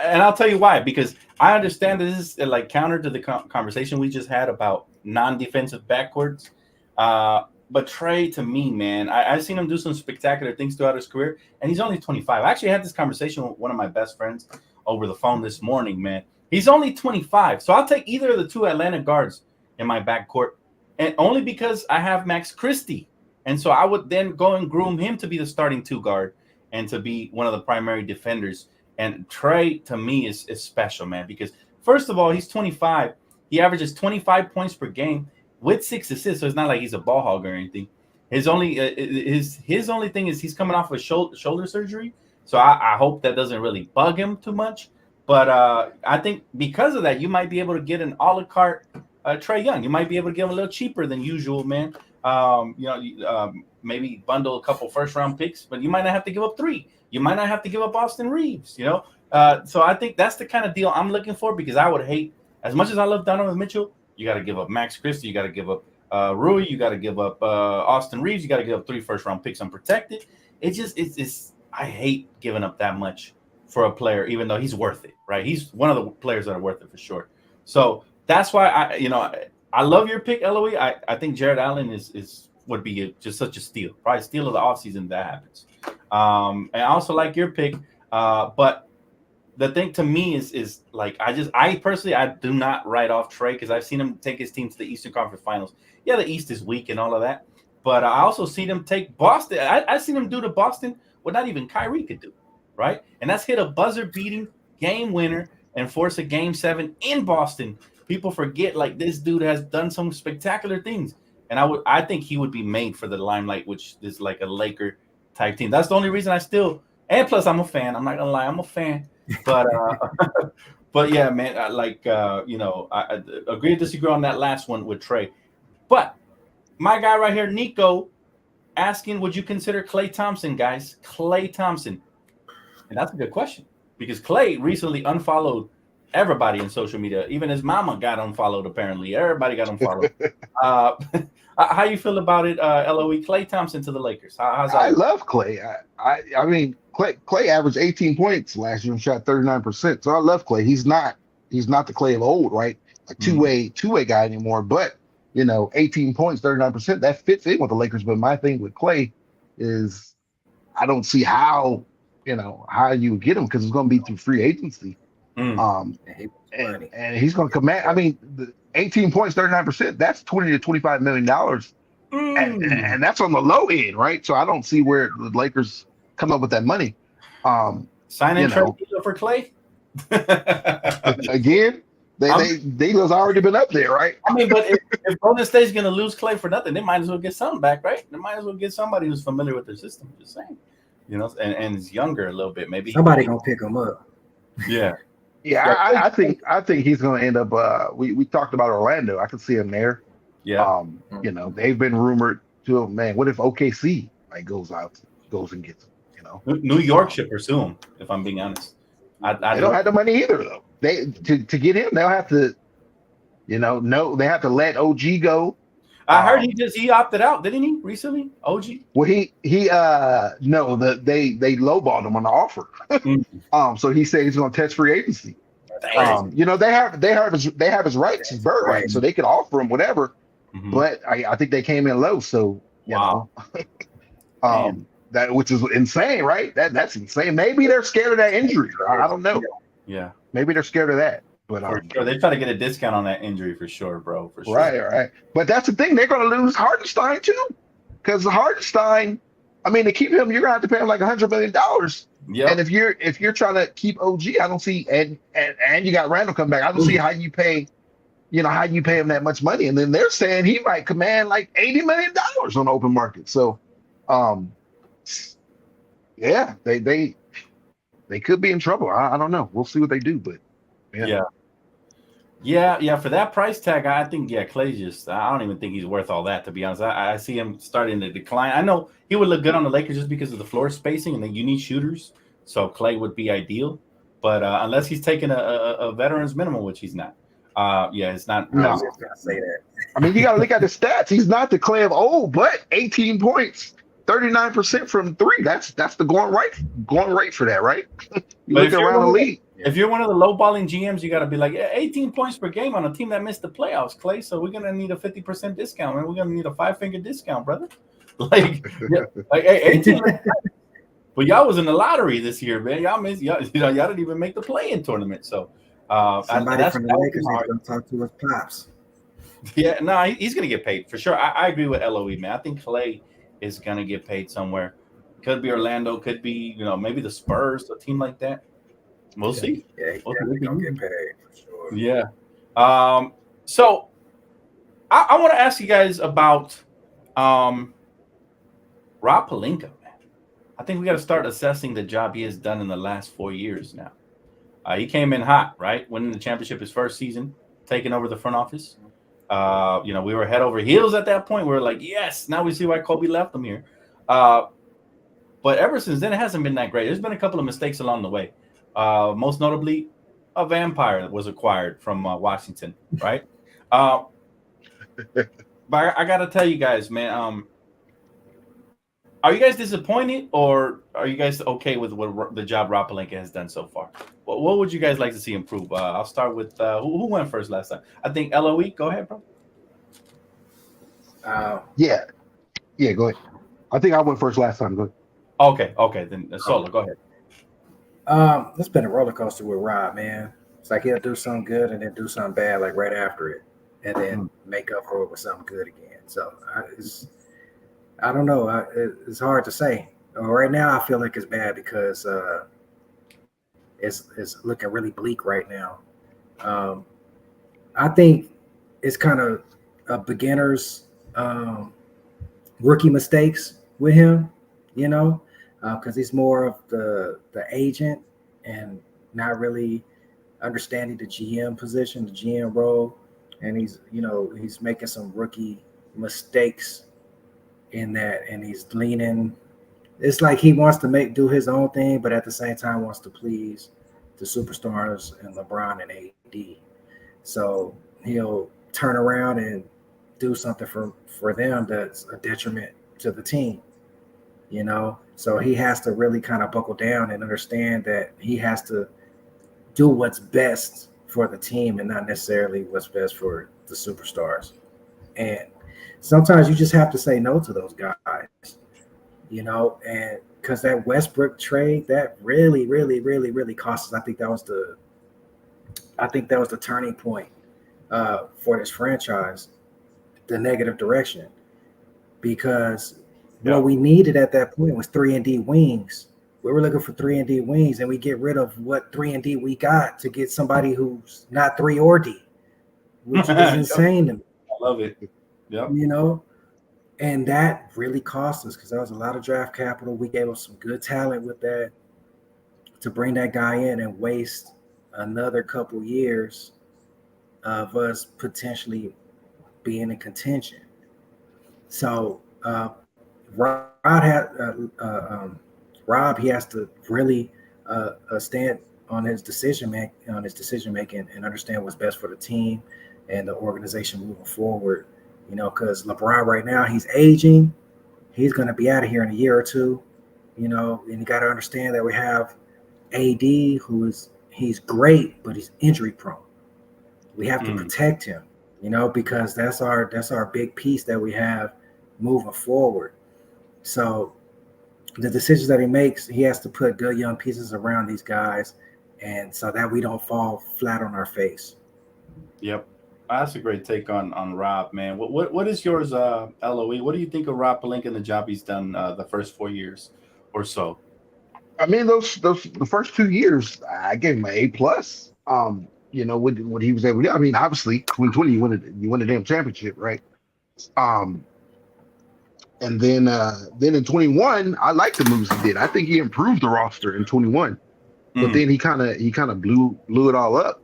and I'll tell you why. Because I understand that this is like counter to the conversation we just had about non-defensive backcourts. But Trae, to me, man, I've seen him do some spectacular things throughout his career, and he's only 25. I actually had this conversation with one of my best friends over the phone this morning, man. He's only 25, so I'll take either of the two Atlanta guards in my backcourt, and only because I have Max Christie, and so I would then go and groom him to be the starting 2 guard and to be one of the primary defenders. And Trae, to me, is special, man, because first of all, he's 25. He averages 25 points per game with 6 assists, so it's not like he's a ball hog or anything. His only thing is he's coming off of shoulder surgery, so I hope that doesn't really bug him too much. But I think because of that, you might be able to get an a la carte Trae Young. You might be able to get him a little cheaper than usual, man. Maybe bundle a couple first-round picks, but you might not have to give up 3. You might not have to give up Austin Reaves, So I think that's the kind of deal I'm looking for because I would hate, as much as I love Donovan Mitchell, you got to give up Max Christie, you got to give up Rui, you got to give up Austin Reaves, you got to give up 3 first-round picks unprotected. It's I hate giving up that much for a player, even though he's worth it, right? He's one of the players that are worth it for sure. So that's why I love your pick, LOE. I think Jared Allen would be just such a steal, probably steal of the offseason if that happens. And I also like your pick, but the thing to me is like I personally do not write off Trae because I've seen him take his team to the Eastern Conference Finals. Yeah, the East is weak and all of that, but I also seen him take Boston. I've seen him do to Boston what not even Kyrie could do, right? And that's hit a buzzer-beating game winner and force a Game 7 in Boston. People forget like this dude has done some spectacular things, and I think he would be made for the limelight, which is like a Laker type team. That's the only reason and plus I'm a fan. I'm not gonna lie, I'm a fan. But but yeah, man, I agree to disagree on that last one with Trae. But my guy right here, Nico, asking, would you consider Klay Thompson, guys? Klay Thompson. And that's a good question because Klay recently unfollowed everybody in social media. Even his mama got unfollowed, apparently. Everybody got unfollowed. How you feel about it, LOE? Klay Thompson to the Lakers. How's that? I love Klay. I mean, Klay averaged 18 points last year and shot 39%. So I love Klay. He's not the Klay of old, right? A two-way guy anymore. But 18 points, 39%, that fits in with the Lakers. But my thing with Klay is I don't see how you would get him because it's going to be through free agency. And he's going to command. I mean, the 18 points, 39%. That's $20 to $25 million, and that's on the low end, right? So I don't see where the Lakers come up with that money. Sign and trade for Klay again. They was already been up there, right? I mean, but if Golden State's going to lose Klay for nothing, they might as well get something back, right? They might as well get somebody who's familiar with their system. Just saying, and is younger a little bit, maybe. Somebody gonna pick him up. Yeah. Yeah, I think he's going to end up. We talked about Orlando. I can see him there. Yeah. They've been rumored to. Man, what if OKC goes and gets him? New York should pursue him. If I'm being honest, they don't have the money either, though. They to get him, they'll have to. They have to let OG go. I heard he opted out, didn't he, recently? OG. Well, they lowballed him on the offer. So he said he's going to test free agency. They have his rights, his bird rights, so they could offer him whatever. Mm-hmm. But I think they came in low, so that which is insane, right? That's insane. Maybe they're scared of that injury. I don't know. Yeah, maybe they're scared of that. But for sure. They try to get a discount on that injury for sure, bro. For sure. Right. But that's the thing. They're going to lose Hartenstein too, because Hartenstein. I mean, to keep him, you're going to have to pay him like $100 million. Yeah. And if you're trying to keep OG, I don't see and you got Randall come back. I don't see how you pay him that much money. And then they're saying he might command like $80 million on the open market. So, yeah, they could be in trouble. I don't know. We'll see what they do, but yeah. For that price tag, I think Klay's just. I don't even think he's worth all that, to be honest. I see him starting to decline. I know he would look good on the Lakers just because of the floor spacing, and then you need shooters, so Klay would be ideal. But unless he's taking a veteran's minimum, which he's not. It's not. No. I was just gonna say that. I mean, you got to look at the stats. He's not the Klay of old, but 18 points, 39% from three. That's the going rate for that, right? You look around the league. If you're one of the low-balling GMs, you got to be like, 18 points per game on a team that missed the playoffs, Klay. So we're gonna need a 50% discount, man. We're gonna need a 5-finger discount, brother. Like 18. But y'all was in the lottery this year, man. Y'all didn't even make the play-in tournament. So somebody from the Lakers is gonna talk to his pops. Yeah, no, he's gonna get paid for sure. I agree with Loe, man. I think Klay is gonna get paid somewhere. Could be Orlando, could be maybe the Spurs, a team like that. We'll see. Yeah, he's gonna get paid for sure. Yeah. So I want to ask you guys about Rob Pelinka, man. I think we got to start assessing the job he has done in the last 4 years now. He came in hot, right? Winning the championship his first season, taking over the front office. We were head over heels at that point. We were like, yes, now we see why Kobe left him here. But ever since then, it hasn't been that great. There's been a couple of mistakes along the way. Most notably, a vampire that was acquired from Washington, right? But I got to tell you guys, man, are you guys disappointed or are you guys okay with what the job Rob Pelinka has done so far? What would you guys like to see improve? I'll start with who went first last time? I think Loe. Go ahead, bro. Yeah, go ahead. I think I went first last time. Go ahead. Okay. Then Solo, go ahead. It's been a roller coaster with Rob, man. It's like he'll do something good and then do something bad like right after it, and then make up for it with something good again. So I don't know. It's hard to say. Right now, I feel like it's bad because it's looking really bleak right now. I think it's kind of a beginner's rookie mistakes with him, because he's more of the agent and not really understanding the GM position, the GM role, and he's making some rookie mistakes in that, and he's leaning. It's like he wants to do his own thing, but at the same time wants to please the superstars and LeBron and AD. So he'll turn around and do something for them that's a detriment to the team, So he has to really kind of buckle down and understand that he has to do what's best for the team and not necessarily what's best for the superstars. And sometimes you just have to say no to those guys, and because that Westbrook trade, that really, really, really, really cost us. I think that was the turning point for this franchise, the negative direction, because what we needed at that point was 3-and-D wings We were looking for 3-and-D wings, and we get rid of what 3-and-D we got to get somebody who's not 3 or D, which is insane to me. I love it. Yeah. You know, and that really cost us because that was a lot of draft capital. We gave up some good talent with that to bring that guy in and waste another couple years of us potentially being in contention. So Rob, he has to really stand on his decision making and understand what's best for the team and the organization moving forward. You know, because LeBron right now, he's aging. He's going to be out of here in a year or two. You know, and you got to understand that we have AD, he's great, but he's injury prone. We have to protect him, you know, because that's our big piece that we have moving forward. So the decisions that he makes, he has to put good young pieces around these guys, and so that we don't fall flat on our face. Yep. That's a great take on Rob, man. What is yours, LOE? What do you think of Rob Pelinka and the job he's done the first 4 years or so? I mean, those the first 2 years, I gave him an A+. You know what he was able to do. I mean, obviously, 2020 you win the damn championship, right? And then in 21, I like the moves he did. I think he improved the roster in 21, but then he kind of blew it all up.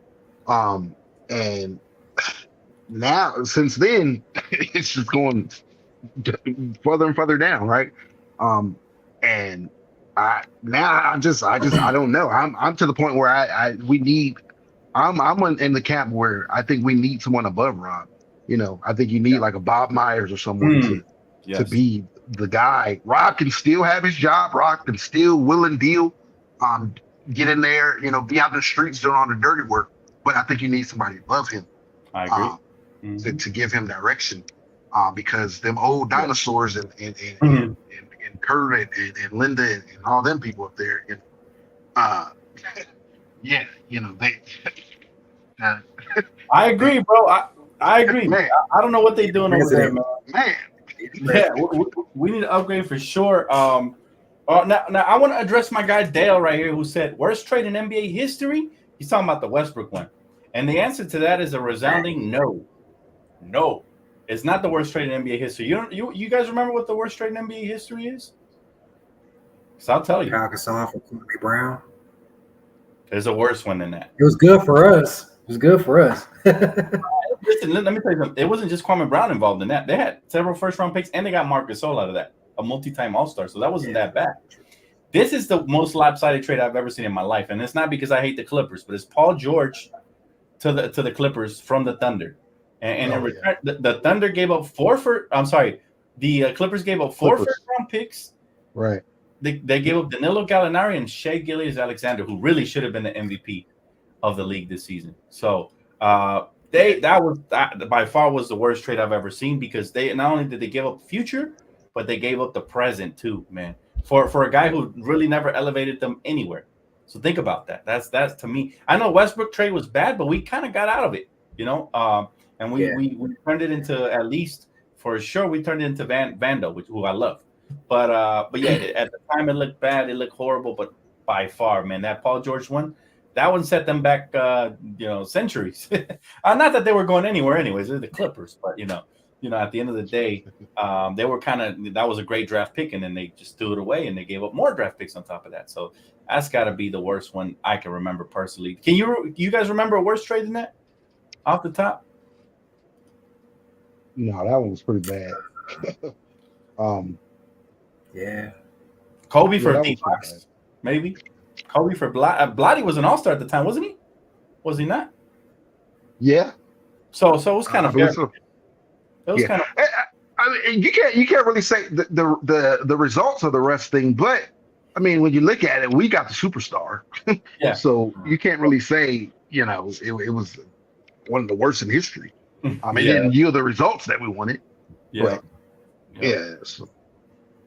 And now since then, it's just going further and further down, right? And I don't know. I'm to the point where I'm in the camp where I think we need someone above Rob. You know, I think you need like a Bob Myers or someone to be the guy. Rob can still have his job. Rob can still will and deal. Get in there, you know, be out in the streets doing all the dirty work. But I think you need somebody above him. I agree. To give him direction. Because them old dinosaurs and Kurt and Linda and all them people up there, and you know they. I agree, bro. I agree. Man. I don't know what they're doing over there, man. Man, Yeah, we need to upgrade for sure. Now I want to address my guy Dale right here, who said worst trade in NBA history. He's talking about the Westbrook one, and the answer to that is a resounding no. No, it's not the worst trade in NBA history. You guys remember what the worst trade in NBA history is? So I'll tell you. Kyle Gasol for Kobe Brown. There's a worse one than that. It was good for us. Listen, let me tell you something. It wasn't just Kwame Brown involved in that. They had several first-round picks, and they got Marc Gasol out of that, a multi-time All-Star. So that wasn't that bad. This is the most lopsided trade I've ever seen in my life, and it's not because I hate the Clippers, but it's Paul George to the Clippers from the Thunder, and in return, the Thunder gave up the Clippers gave up four first-round picks. Right. They gave up Danilo Gallinari and Shai Gilgeous-Alexander, who really should have been the MVP of the league this season. So that by far was the worst trade I've ever seen, because they not only did they give up future, but they gave up the present too, man. For a guy who really never elevated them anywhere. So think about that. That's to me. I know Westbrook trade was bad, but we kind of got out of it, you know. And we turned it into, at least for sure, we turned it into Vando, who I love. But yeah, at the time it looked bad, it looked horrible. But by far, man, that Paul George one, that one set them back, centuries. Not that they were going anywhere, anyways. They're the Clippers, but you know, at the end of the day, they were that was a great draft pick, and then they just threw it away, and they gave up more draft picks on top of that. So that's got to be the worst one I can remember personally. Can you guys remember a worse trade than that off the top? No, that one was pretty bad. Yeah. Kobe for D-Fox, maybe. Kobe for Blotty was an all-star at the time, wasn't he? Was he not? Yeah. So it was kind of fair. It was kind of. I mean, you can't really say the results of the rest thing, but I mean, when you look at it, we got the superstar. Yeah. So you can't really say, it was one of the worst in history. I mean, it didn't yield the results that we wanted. Yeah. But, so.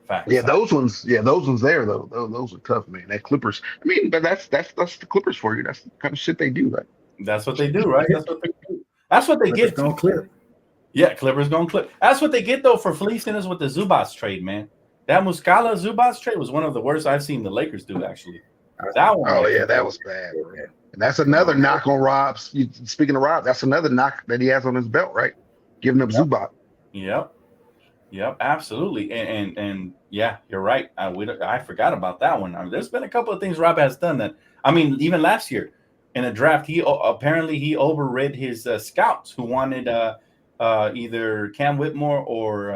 Facts. Yeah, those ones there though. Those are tough, man. That Clippers. I mean, but that's the Clippers for you. That's the kind of shit they do, right? That's what they do, right? That's what they do. That's what they get. Going Clip. Yeah, Clippers going Clip. That's what they get though for fleecing us with the Zubats trade, man. That Muscala Zubac trade was one of the worst I've seen the Lakers do. Actually, that one. Oh yeah, that was bad. Bro. And that's another knock on Rob's. Speaking of Rob, that's another knock that he has on his belt, right? Giving up Zubac. Yep, absolutely, and yeah, you're right. I forgot about that one. I mean, there's been a couple of things Rob has done that. I mean, even last year in a draft, he overrid his scouts who wanted either Cam Whitmore or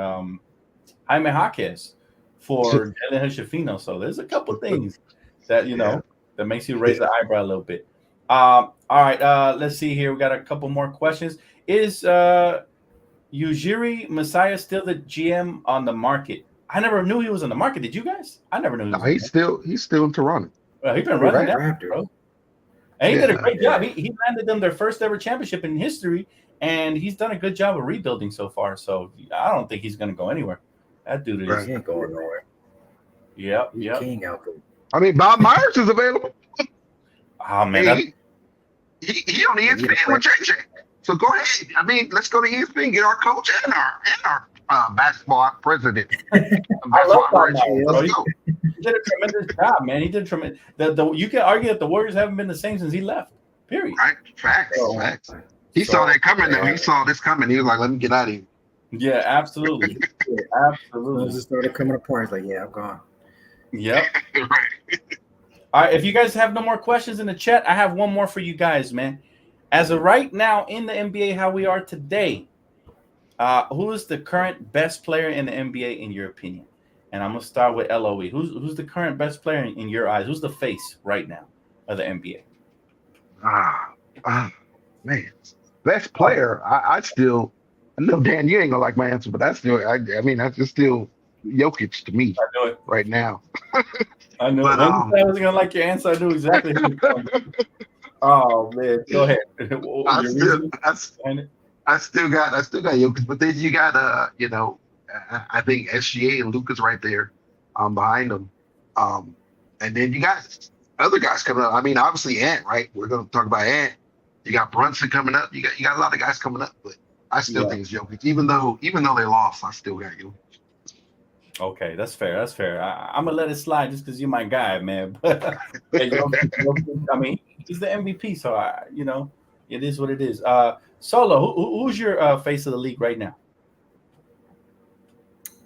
Jaime Jaquez for Jalen Hood-Schifino. So there's a couple of things that that makes you raise the eyebrow a little bit. All right, let's see here. We got a couple more questions. Is Ujiri Messiah still the GM on the market? I never knew he was on the market. Did you guys? I never knew. He's still in Toronto. Well, he's been running that, bro. And he did a great job. He landed them their first ever championship in history, and he's done a good job of rebuilding so far. So I don't think he's going to go anywhere. That dude is. He ain't going nowhere. Yep. King out there. I mean, Bob Myers is available. Oh man, he on ESPN with JJ. So go ahead. I mean, let's go to ESPN, get our coach and our basketball president. I love that. Let's go. He did a tremendous job, man. He did tremendous. You can argue that the Warriors haven't been the same since he left. Period. Right. Facts. He saw that coming, though. He saw this coming. He was like, "Let me get out of here." Yeah, absolutely. Absolutely. As it started coming apart, it's like, yeah, I'm gone. Yep. Right. All right. If you guys have no more questions in the chat, I have one more for you guys, man. As of right now in the NBA, how we are today, who is the current best player in the NBA in your opinion? And I'm gonna start with LOE. Who's the current best player in your eyes? Who's the face right now of the NBA? Man, best player. I know Dan, you ain't gonna like my answer, but that's still. I mean, that's just still Jokic to me. I know it right now. I know. But, I wasn't gonna like your answer. I knew exactly. Oh man, go ahead. I still got Jokic, but then you got I think SGA and Luka's right there, behind them, and then you got other guys coming up. I mean, obviously Ant, right? We're gonna talk about Ant. You got Brunson coming up. You got a lot of guys coming up, but I still think it's Jokic. Even though they lost, I still got Jokic. Okay, that's fair. I'm gonna let it slide just because you're my guy, man. But I mean, he's the MVP, so it is what it is. Solo, who's your face of the league right now?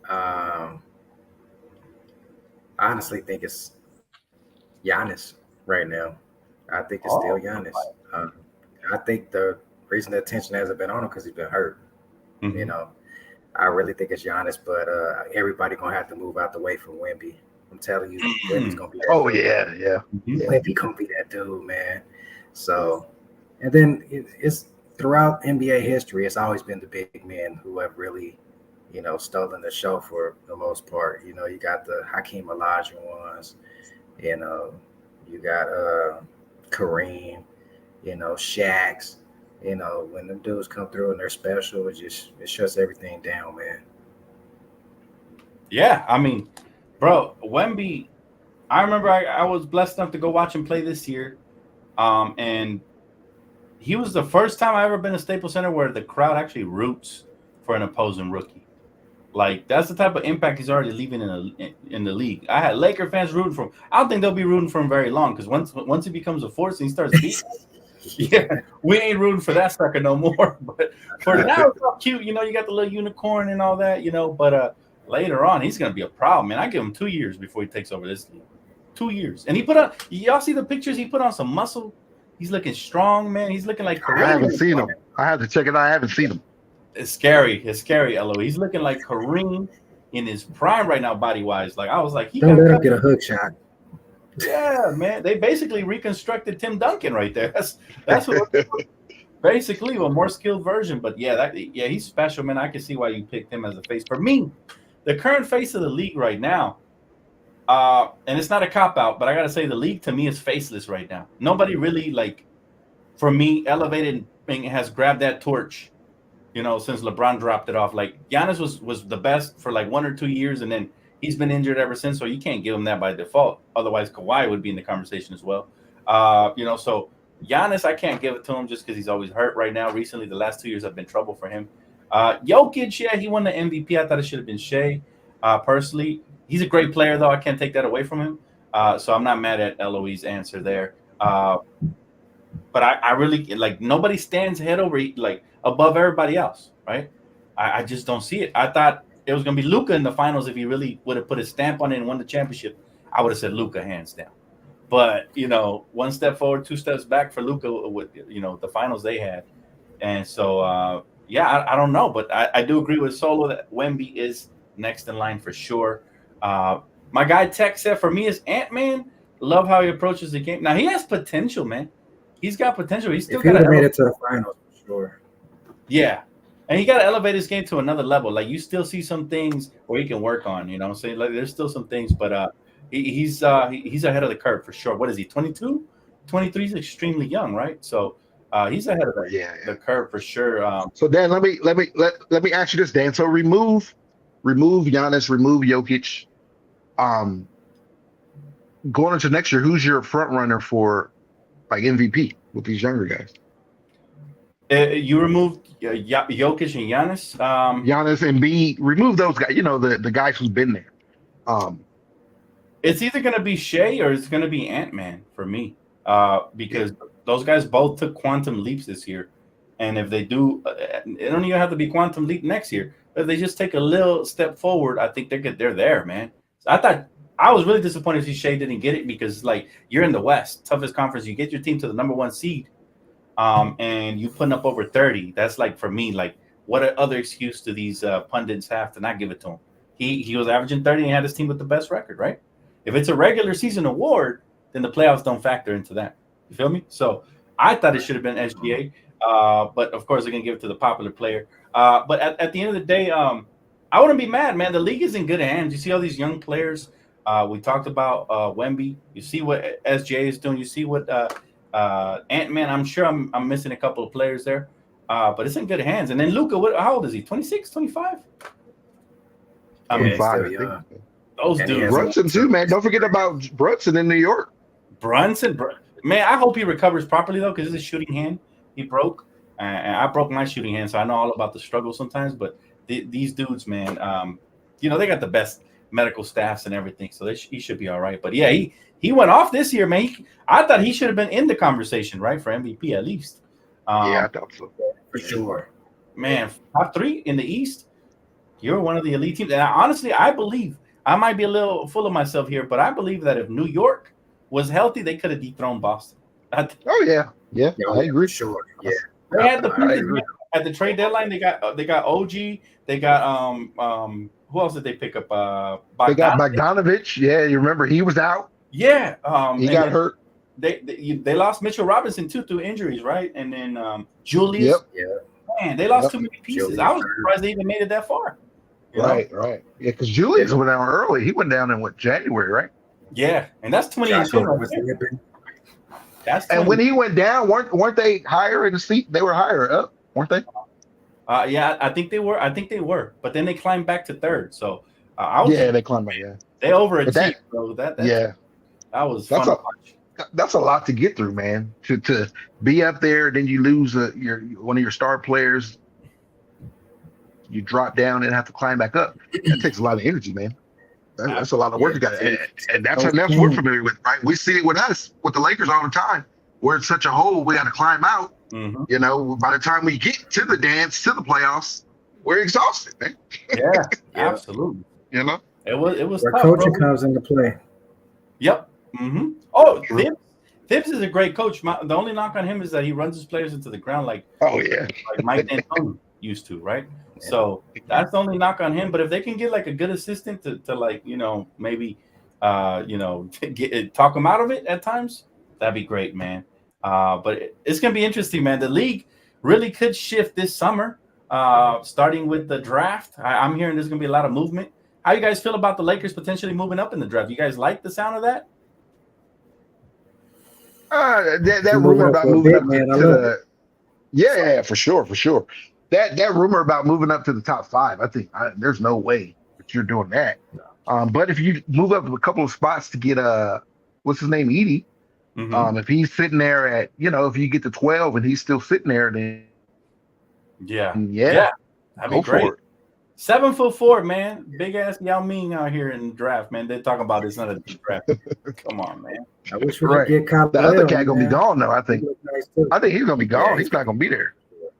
I honestly think it's Giannis right now. I think it's still Giannis. I think the reason the attention hasn't been on him because he's been hurt. Mm-hmm. I really think it's Giannis, but everybody gonna have to move out the way from Wemby. I'm telling you, Wemby's gonna be that dude. Yeah. Wemby gonna be that dude, man. So, and then it's throughout NBA history, it's always been the big men who have really, stolen the show for the most part. You got the Hakeem Olajuwon ones, you got Kareem, Shaq's. When them dudes come through and they're special, it shuts everything down, man. Yeah, I mean, bro, Wemby, I remember I was blessed enough to go watch him play this year. And he was the first time I ever been to Staples Center where the crowd actually roots for an opposing rookie. Like, that's the type of impact he's already leaving in the league. I had Laker fans rooting for him. I don't think they'll be rooting for him very long because once he becomes a force and he starts beating yeah, we ain't rooting for that sucker no more. But for now, it's all cute. You got the little unicorn and all that, But later on, he's going to be a problem, man. I give him 2 years before he takes over this league. 2 years. And he put on – y'all see the pictures? He put on some muscle. He's looking strong, man. He's looking like – I haven't seen him. I have to check it out. I haven't seen him. It's scary. Elo. He's looking like Kareem in his prime right now, body-wise. Like, I was like – don't let him get a hook shot. Yeah, man. They basically reconstructed Tim Duncan right there. That's what basically a more skilled version. But he's special, man. I can see why you picked him as a face. For me, the current face of the league right now, and it's not a cop-out, but I gotta say the league to me is faceless right now. Nobody really, for me, elevated and has grabbed that torch, since LeBron dropped it off. Like, Giannis was the best for 1 or 2 years, and then he's been injured ever since, so you can't give him that by default. Otherwise, Kawhi would be in the conversation as well. So Giannis, I can't give it to him just because he's always hurt right now. Recently, the last 2 years have been trouble for him. Jokic, he won the MVP. I thought it should have been Shea, personally. He's a great player, though. I can't take that away from him. So I'm not mad at Eloise's answer there. But I really like nobody stands head over like above everybody else, right? I just don't see it. I thought it was going to be Luka in the finals if he really would have put his stamp on it and won the championship. I would have said Luka hands down. But one step forward, two steps back for Luka with the finals they had, and so I don't know, but I do agree with Solo that Wemby is next in line for sure. My guy Tech said for me is Ant-Man. Love how he approaches the game. Now he has potential, man. He's got potential. He's still got to made it to the finals for sure. Yeah. And he got to elevate his game to another level. Like you still see some things where he can work on, you know what I'm saying? Like there's still some things, but he's ahead of the curve for sure. What is he? 22? 23 is extremely young, right? So he's ahead of the curve for sure. So Dan, let me ask you this, Dan. So remove Giannis, remove Jokic. Going into next year, who's your front runner for like MVP with these younger guys? You removed Jokic and Giannis. Giannis and remove those guys. The guys who've been there. It's either going to be Shea or it's going to be Ant-Man for me, because those guys both took quantum leaps this year, and if they do, it don't even have to be quantum leap next year. But if they just take a little step forward, I think they're there, man. So I was really disappointed to see Shea didn't get it because like you're in the West, toughest conference. You get your team to the number 1 seed. And you putting up over 30. That's like for me, like what other excuse do these pundits have to not give it to him? He was averaging 30 and had his team with the best record, right? If it's a regular season award, then the playoffs don't factor into that. You feel me? So I thought it should have been SGA, but of course they're gonna give it to the popular player. But at the end of the day, I wouldn't be mad, man. The league is in good hands. You see all these young players. We talked about Wemby. You see what SGA is doing. You see what Ant-Man. I'm sure I'm missing a couple of players there, but it's in good hands. And then Luka, how old is he? 26, 25? 25. Those dudes. Brunson too, man. Don't forget about Brunson in New York. Brunson, man. I hope he recovers properly though, because his shooting hand he broke, and I broke my shooting hand, so I know all about the struggle sometimes. But these dudes, man, they got the best medical staffs and everything, so he should be all right. But yeah, he went off this year, man. I thought he should have been in the conversation, right, for MVP at least. I thought so for sure. Man, top 3 in the East. You're one of the elite teams, and honestly, I believe I might be a little full of myself here, but I believe that if New York was healthy, they could have dethroned Boston. I agree. Sure, yeah. They had the pieces at the trade deadline. They got OG. They got who else did they pick up? They got Bogdanovich. Yeah, you remember he was out. Yeah, he got hurt. They lost Mitchell Robinson too through injuries, right? And then Julius. Yep. Yeah. Man, they lost too many pieces. Julius I was surprised they even made it that far. Right. Yeah, because Julius went down early. He went down in January, right? Yeah, and that's 2022. And when he went down, weren't they higher in the seat? They were higher up, weren't they? Yeah, I think they were, but then they climbed back to 3rd. So they climbed back. Yeah, they overachieved. So that was fun to watch. That's a lot to get through, man. To be up there, then you lose one of your star players. You drop down and have to climb back up. That takes a lot of energy, man. That's a lot of work you got, and that's we're familiar with, right? We see it with us, with the Lakers all the time. We're in such a hole, we got to climb out. Mm-hmm. By the time we get to the dance, to the playoffs, we're exhausted, man. Yeah, absolutely. It was where tough, coaching comes into play. Yep. Mm-hmm. Oh, Thibs is a great coach. The only knock on him is that he runs his players into the ground like Mike D'Antoni used to, right? So that's the only knock on him. But if they can get like a good assistant to like, maybe, talk him out of it at times, that'd be great, man. But it's going to be interesting, man. The league really could shift this summer, starting with the draft. I'm hearing there's going to be a lot of movement. How you guys feel about the Lakers potentially moving up in the draft? You guys like the sound of that? That rumor about moving up to the for sure. That rumor about moving up to the top 5, I think there's no way that you're doing that. But if you move up a couple of spots to get what's his name, Edie, if he's sitting there at if you get to 12 and he's still sitting there, then that'd be great. 7'4", man. Big ass Yao Ming out here in the draft, man. They're talking about it's not a deep draft. Come on, man. I wish we could Right. get Kyle. The other cat gonna be man. gone though. I He think. look nice too. I think he's gonna be gone. Yeah, he's not gonna be there.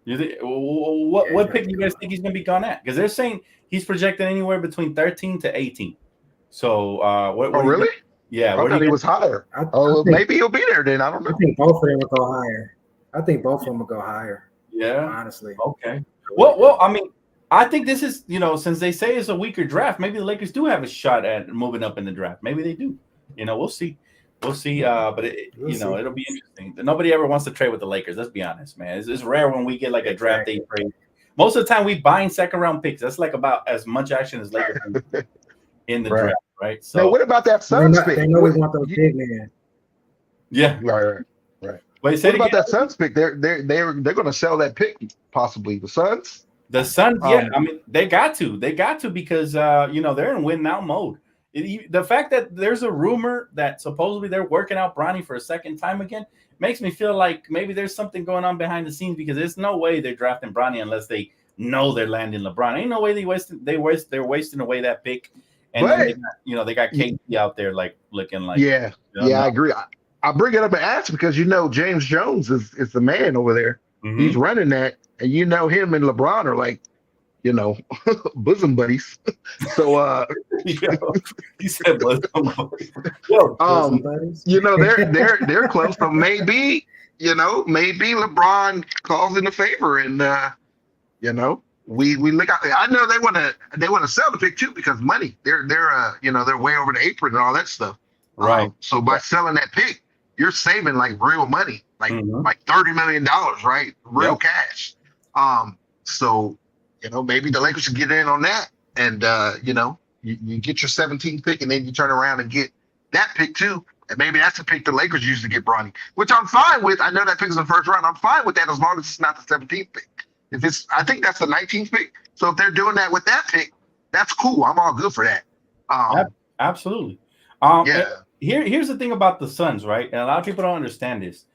You think, what Yeah, pick do you guys think he's gonna be gone at? Because they're saying he's projected anywhere between 13 to 18. So what Oh, really? Yeah, I thought he was higher. I Oh, think- maybe he'll be there then. I don't know. I think both of them will go higher. I think both of them will go higher. Yeah. Honestly. Okay. Well, I mean, I think this is, since they say it's a weaker draft, maybe the Lakers do have a shot at moving up in the draft. Maybe they do. We'll see. We'll see. But it'll be interesting. Nobody ever wants to trade with the Lakers. Let's be honest, man. It's rare when we get like a draft day trade. Most of the time, we buying second round picks. That's like about as much action as Lakers in the draft, right? So, now, what about that Suns pick? They know we want those big men. Yeah. Right. Wait, What about that Suns pick? They're going to sell that pick possibly. The Suns. The Suns, yeah. I mean, they got to because they're in win now mode. The fact that there's a rumor that supposedly they're working out Bronny for a second time again makes me feel like maybe there's something going on behind the scenes, because there's no way they're drafting Bronny unless they know they're landing LeBron. Ain't no way they're wasting away that pick. And they got KD out there like looking like I agree. I bring it up and ask because James Jones is the man over there. Mm-hmm. He's running that, and him and LeBron are like, bosom buddies. So he said bosom buddies. They're close. So maybe LeBron calls in a favor, and we look out. I know they want to sell the pick too because money. They're way over the apron and all that stuff. Right. So by selling that pick, you're saving like real money, like $30 million, right? Real cash. So maybe the Lakers should get in on that, and you get your 17th pick, and then you turn around and get that pick too, and maybe that's the pick the Lakers used to get Bronny, which I'm fine with. I know that pick is in the first round. I'm fine with that as long as it's not the 17th pick. I think that's the 19th pick. So if they're doing that with that pick, that's cool. I'm all good for that. Absolutely. Yeah. Here's the thing about the Suns, right? And a lot of people don't understand this.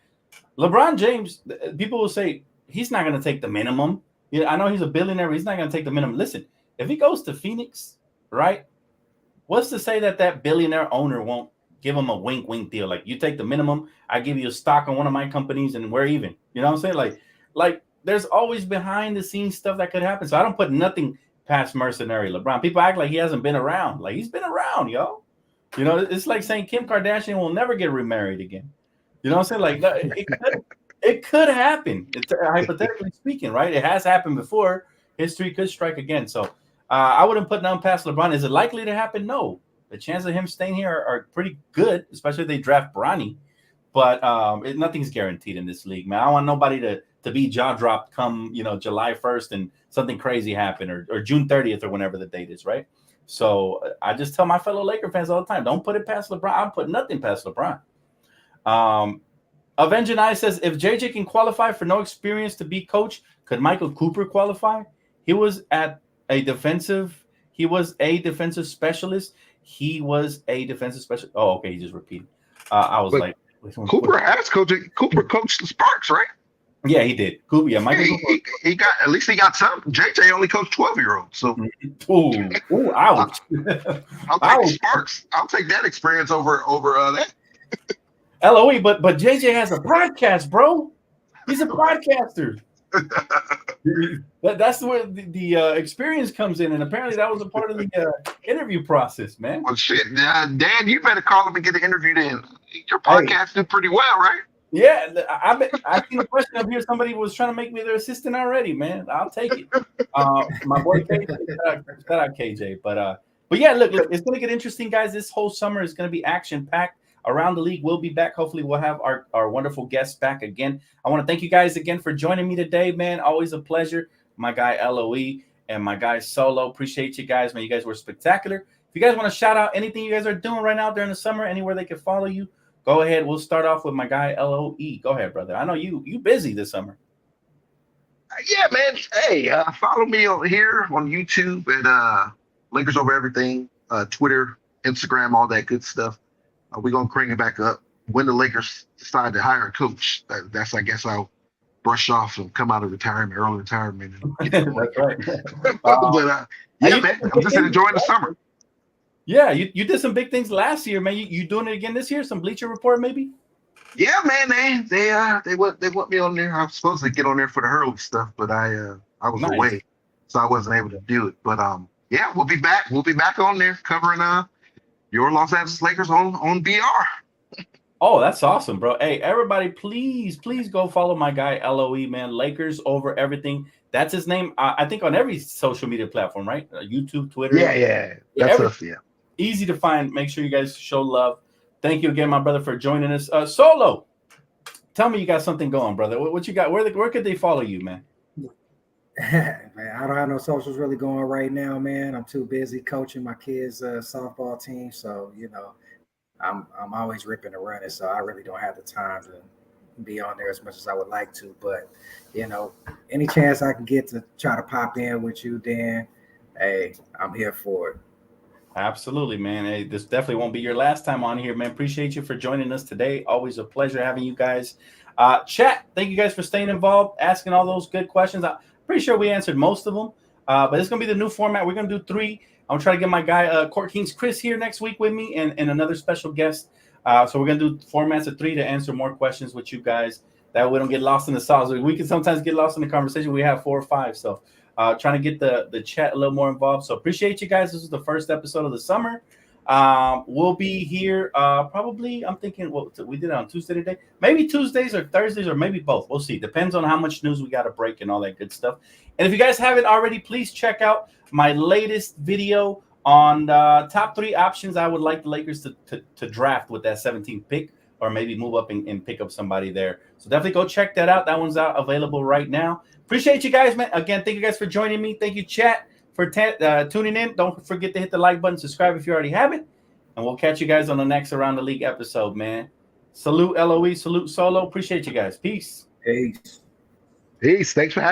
LeBron James, people will say he's not going to take the minimum. I know he's a billionaire, but he's not going to take the minimum. Listen, if he goes to Phoenix, right, what's to say that billionaire owner won't give him a wink deal? Like, you take the minimum, I give you a stock on one of my companies, and we're even. You know what I'm saying? Like there's always behind the scenes stuff that could happen. So I don't put nothing past mercenary LeBron. People act like he hasn't been around. Like, he's been around, yo. It's like saying Kim Kardashian will never get remarried again. You know what I'm saying? Like, it could happen. It's hypothetically speaking, right? It has happened before. History could strike again. So I wouldn't put nothing past LeBron. Is it likely to happen? No. The chances of him staying here are pretty good, especially if they draft Bronny. But nothing's guaranteed in this league, man. I don't want nobody to be jaw dropped come July 1st and something crazy happen, or June 30th or whenever the date is, right? So I just tell my fellow Laker fans all the time, don't put it past LeBron. I'll put nothing past LeBron. Avenging Eye says, if JJ can qualify for no experience to be coach, could Michael Cooper qualify? He was a defensive specialist. Oh, okay, he just repeated. I was like, Cooper coached the Sparks, right? Yeah, he did. Cooper, yeah, Michael Cooper. He got some. JJ only coached 12-year-olds, so. Ooh, ouch. I'll take the Sparks. I'll take that experience over that. LOE, but JJ has a podcast, bro. He's a podcaster. That's where the experience comes in, and apparently that was a part of the interview process, man. Well, shit, Dan, you better call him and get an interview then. Your podcast did pretty well, right? Yeah, I seen a question up here. Somebody was trying to make me their assistant already, man. I'll take it. My boy KJ, shout out KJ. But yeah, look, it's gonna get interesting, guys. This whole summer is gonna be action packed. Around the league, we'll be back. Hopefully, we'll have our wonderful guests back again. I want to thank you guys again for joining me today, man. Always a pleasure. My guy LOE and my guy Solo. Appreciate you guys, man. You guys were spectacular. If you guys want to shout out anything you guys are doing right now during the summer, anywhere they can follow you, go ahead. We'll start off with my guy LOE. Go ahead, brother. I know you busy this summer. Yeah, man. Hey, follow me over here on YouTube at Lakers Over Everything, Twitter, Instagram, all that good stuff. We're going to crank it back up. When the Lakers decide to hire a coach, that's, I guess, how brush off and come out of retirement, early retirement. And get That's right. but yeah, man, I'm just enjoying the summer. Yeah, you did some big things last year, man. You doing it again this year? Some Bleacher Report, maybe? Yeah, man, they want me on there. I was supposed to get on there for the Hurley stuff, but I was Nice. away, so I wasn't able to do it. But yeah, we'll be back. We'll be back on there covering your Los Angeles Lakers on BR. Oh, that's awesome, bro. Hey, everybody, please go follow my guy LOE, man. Lakers over everything. That's his name. I think on every social media platform, right? YouTube, Twitter. Yeah. That's us. Yeah. Easy to find. Make sure you guys show love. Thank you again, my brother, for joining us. Solo, tell me you got something going, brother. What you got? Where could they follow you, man? Man, I don't have no socials really going right now, man. I'm too busy coaching my kids' softball team, so I'm always ripping and running, so I really don't have the time to be on there as much as I would like to. But any chance I can get to try to pop in with you, Dan, hey, I'm here for it. Absolutely, man. Hey, this definitely won't be your last time on here, man. Appreciate you for joining us today. Always a pleasure having you guys. Chat, thank you guys for staying involved, asking all those good questions. I'm pretty sure we answered most of them, but it's going to be the new format. We're going to do 3. I'm going to try to get my guy, Court Kings Chris, here next week with me and another special guest. So we're going to do formats of 3 to answer more questions with you guys. That way we don't get lost in the sauce. We can sometimes get lost in the conversation. We have 4 or 5, so trying to get the chat a little more involved. So appreciate you guys. This is the first episode of the summer. We'll be here probably, I'm thinking, we did it on Tuesday today. Maybe Tuesdays or Thursdays or maybe both. We'll see. Depends on how much news we got to break and all that good stuff. And if you guys haven't already, please check out my latest video on top 3 options I would like the Lakers to draft with that 17th pick, or maybe move up and pick up somebody there. So definitely go check that out. That one's out available right now. Appreciate you guys, man. Again, thank you guys for joining me. Thank you, chat, for tuning in. Don't forget to hit the like button, subscribe if you already haven't, and we'll catch you guys on the next Around the League episode, man. Salute LOE, salute Solo. Appreciate you guys. Peace. Peace. Thanks for having me.